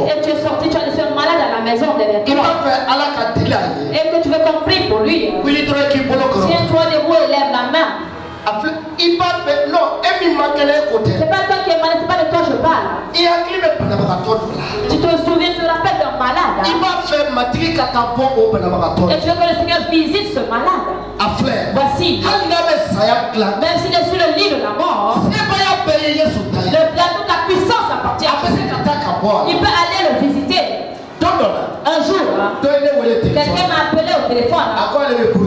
et tu es sorti, tu as laissé un malade à la maison derrière toi et que tu veux qu'on prie pour lui, tiens-toi debout et lève la main. C'est pas toi qui es malade, c'est pas de toi je parle. Tu te souviens, tu te rappelles d'un malade. Et tu veux que le Seigneur visite ce malade. Voici, même s'il est sur le lit de la mort, toute la puissance appartient à lui. Il peut aller le visiter. Un jour, quelqu'un m'a appelé au téléphone.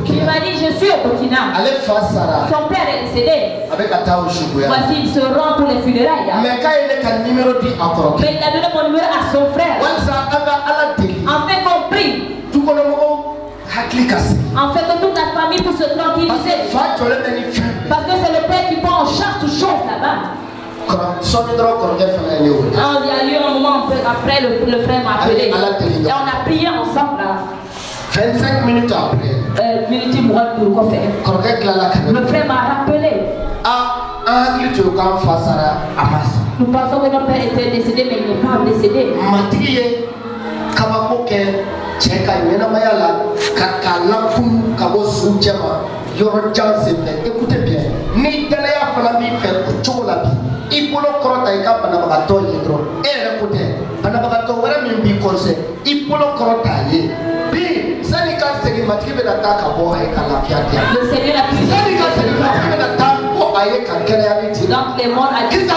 Il m'a dit, je suis au Burkina. Son père est décédé. Voici, il se rend pour les funérailles. Mais il a donné mon numéro à son frère. Enfin compris. En fait, que toute la famille puisse se tranquilliser. Parce que c'est le père qui prend en charge toutes choses là-bas. Il y a eu un moment après, le frère m'a appelé. Et on a prié ensemble. 25 minutes après, le frère m'a rappelé. Nous pensons que notre père était décédé, mais il n'est pas décédé. Écoutez bien, ni Dalaya Falabi fait Cholabi, Ipolo Korota et Kapanabagato Yedro, et écoutez, Panabagato, voilà même bi conseil, Ipolo Korota ye, bi, Sanika Segimati d'attaque à boire et Kalafiatia. Le Seigneur a pu Sanika Segimati d'attaque pour aller Kankelabiti. Donc les mondes a dit, la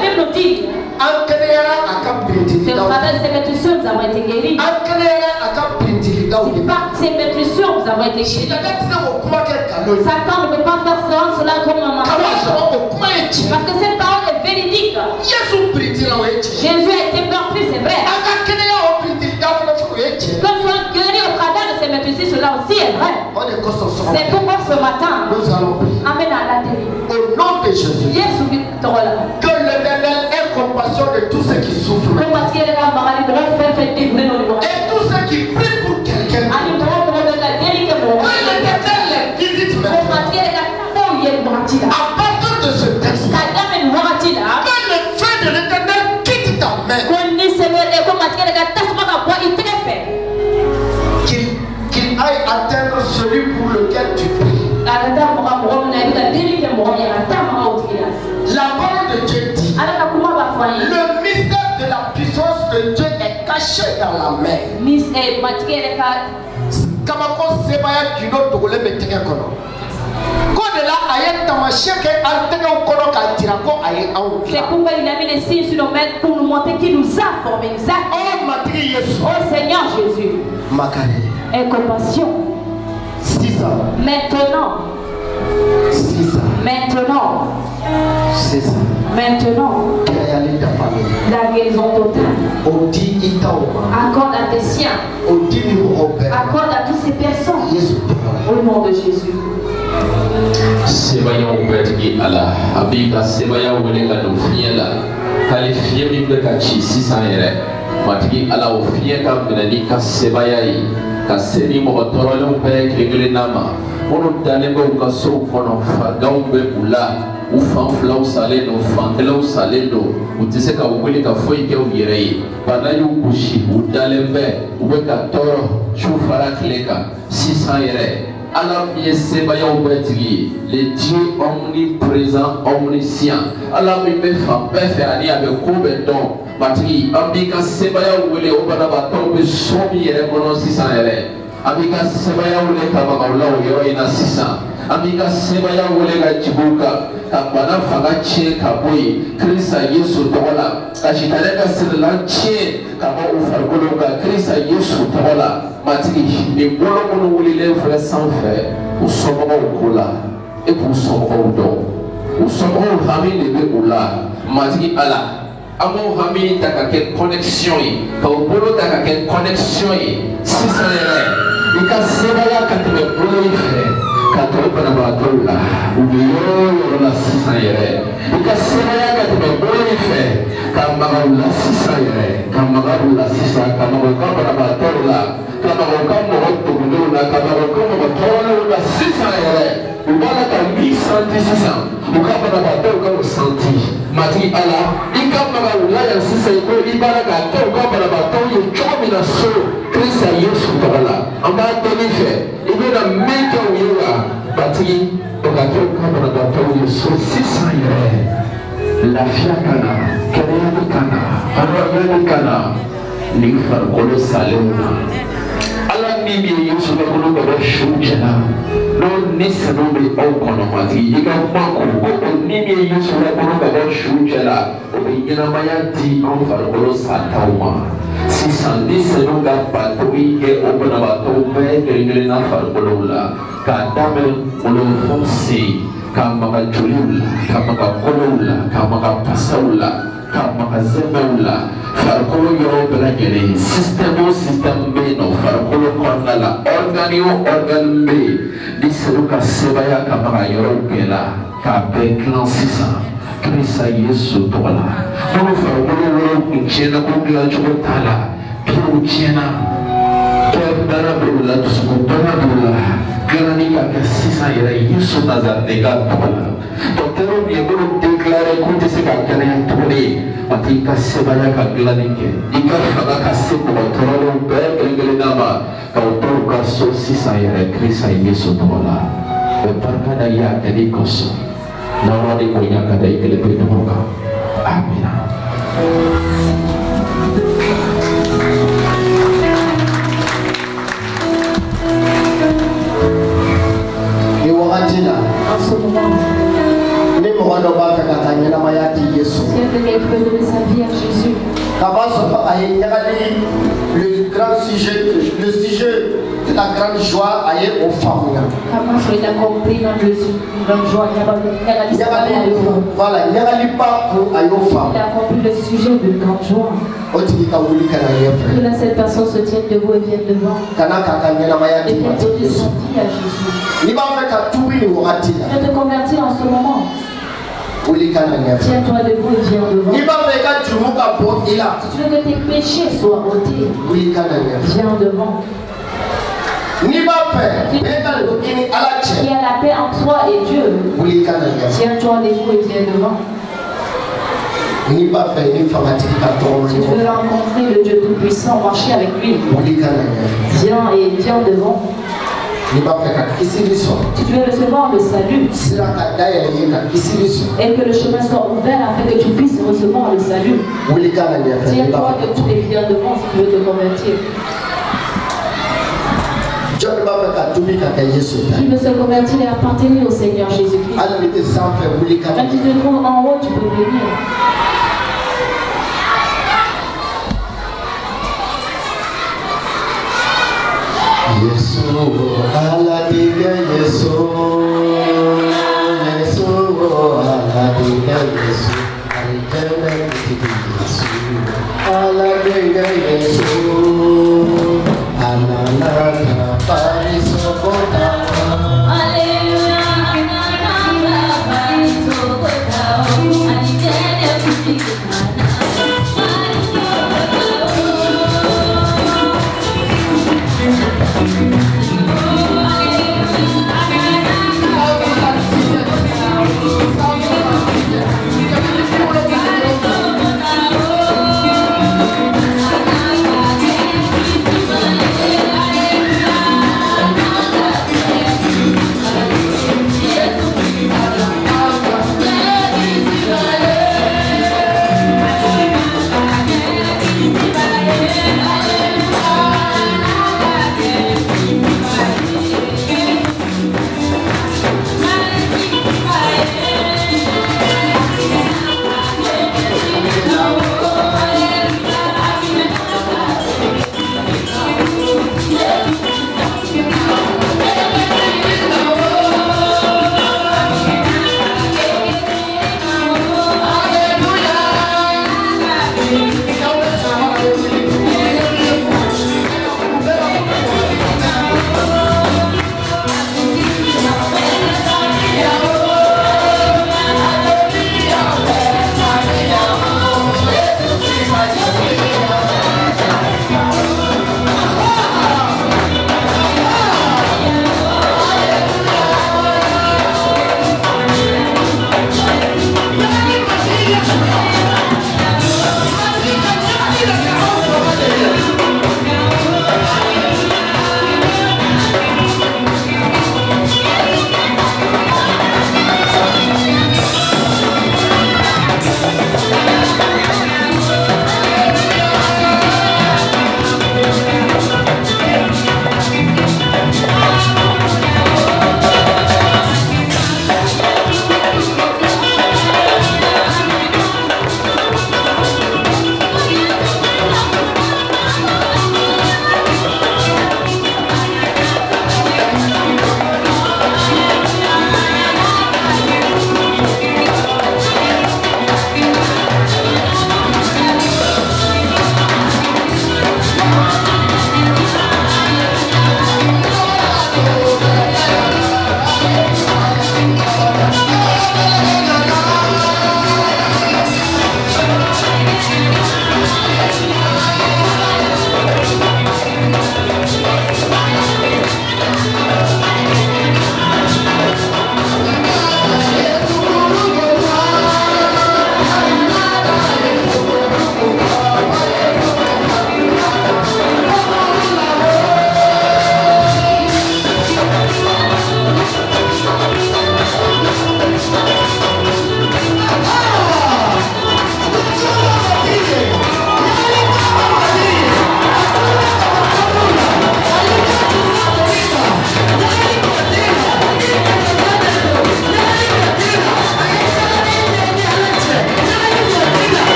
Bible nous dit, c'est au travers de ces maîtrisures nous avons été guéris. C'est par ces maîtrisures nous avons été guéris. Satan ne peut pas faire cela comme un mensonge. Parce que cette parole est véridique. Jésus a été meurtri, c'est vrai. Comme tu es guéri au travers de ces maîtrisures, cela aussi est vrai. C'est pourquoi ce matin, Amen à la télé. Au nom de Jésus, que l'Éternel ait compassion de tous ceux qui souffrent. Et tous ceux qui prient pour quelqu'un. À partir de ce texte, que le feu de l'Éternel quitte ta main. Qu'il aille atteindre celui pour lequel tu pries. La parole de Dieu dit, le mystère de la puissance de Dieu est caché dans la main. Kamako sebaya kino togole beteke kono. Kodela ayet tama C'est pourquoi il a mis les signes sur nos mains pour nous montrer qu'il nous a formés. Oh Seigneur Jésus. Et compassion. Maintenant. Maintenant. Maintenant. La guérison totale. Accorde à tes siens. Accorde à toutes ces personnes. Au nom de Jésus. Sebaya ubetgi ala abika sebaya welenga no fiela kale fie mi beka chi sisayere matigi ala o fie ka benani ka sebaya yi ka seni mo torolo be kegele nama ono dalengo ka so kono fa gaumbe ula ufan flau sale no fangelo sale do utise ka wele ka foi ke o yere bana yu kushi udalembe ubeka toro chufara kleka sisayere. Allah est Sebaya Obetigi, le Dieu omniprésent, omniscient. Allah me fait faire avec Koubedon, Matri, Ambika Sebaya Oule Obanabato, me somi et reconnaissant 600 ere. Ambika Sebaya Oule Kabakaula ou Yoina 600. Ambika Sebaya Oule Gachibuka, Kabana Fagachi Kabui, Krisa Yesu Tola, Kachitareka Srilanchi, Kaba Ufargoloka, Krisa Yesu Tola. Matri, les bolons où les frères sans faire, ou sommes au cola, et pour sommes au don. Ou sommes au rami les deux ou là, Matri Allah. Amo rami t'as quelle connexion, quand au boulot t'as quelle connexion, si ça est, et quand c'est là quand tu me boulot fait, quand tu es dans la toile là, ou bien la 600 ere, et quand c'est là quand tu me boulot fait, quand la 600 ere, quand la 600, quand la toile là. Kama wakamo watu na kama wakamo watu na sisa yale ubala kambi santi sisa ukama na bateu kama santi mati ala ikama na ulaya sisa iko ibala kateu kama na bateu yochomi na so Krista Yesu tabala amba tonife ibe na meka uyewa bati okateu kama na bateu Yesu sisa yale la fiakana kereyani kana arwani kana ni farkolo salena Bibi Yesu na kuno baba shujela no nisa no be o kono mati ika mako ko nibi Yesu na kuno baba shujela o be ina mayati on farolo satauma si sandise no ga patoi ke o bana bato be ke na farolo la ka dame ulo fonsi kama ka julula kama ka kolula kama ka pasaula kama ka zemeula farkolo yoro belagere system B no farkolo konnala organ B diseruka sebaya kama ka yoro gela ka be clan 600 Krista Yesu tola no farkolo yoro nchena ko gila chotala pio chena kebara bela tuskutona bela garani ka 600 yere Yesu nazarega tola Totero biegoro declare kunte se kakane tole matika sebaya kaglanike ika faga kase ko toro be ngele nama ka toro ka so 600 yere Krista Yesu tola be parkada ya kadi koso na wadi ko nya kada ikele pe toka amina. Ni wakati na Dieu veut qu'elle peut donner sa vie à Jésus. Le grand sujet, le sujet de la grande joie aille aux femmes. Il a compris dans le grande joie. Voilà, il n'y a pas pour aille aux femmes. Il a compris le sujet de grande joie. Que cette personne se tienne debout et vienne devant. Et qu'elle donne son vie à Jésus. Je te convertis en ce moment. Tiens-toi debout et viens devant. Si tu veux que tes péchés soient ôtés, viens devant. Qui a la paix entre toi et Dieu, tiens-toi debout et viens devant. Si tu veux rencontrer le Dieu Tout-Puissant, marcher avec lui, viens et viens devant. Si tu veux recevoir le salut et que le chemin soit ouvert afin que tu puisses recevoir le salut, tiens-toi debout et viens devant si tu veux te convertir. Qui veut se convertir et appartenir au Seigneur Jésus-Christ. Quand tu te trouves en haut, tu peux venir. Hallelujah.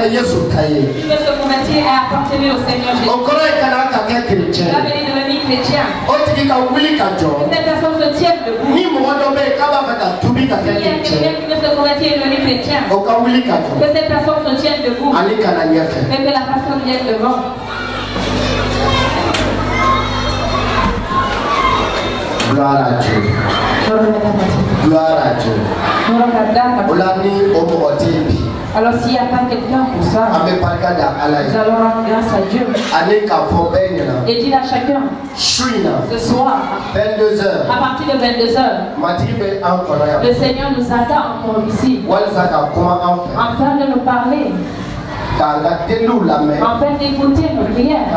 se convertir et appartenir au Seigneur Jésus. Cela veut dire devenir chrétien. Que cette personne se tienne debout. Il y a quelqu'un qui veut se convertir et devenir chrétien. Que cette personne se tienne debout. Mais que la personne vienne devant. Gloire à Dieu. Gloire à Dieu. Alors s'il n'y a pas quelqu'un pour ça, nous allons rendre grâce à Dieu. Et dire à chacun, ce soir, 22h, à partir de 22h, le Seigneur nous attend encore ici, afin de nous parler, afin d'écouter nos prières,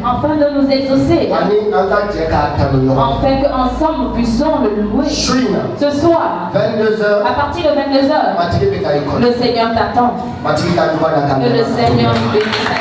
afin de nous exaucer, afin qu'ensemble nous puissions le louer. Ce soir, 22h, à partir de 22h, le Seigneur t'attend. Que le Seigneur nous bénisse.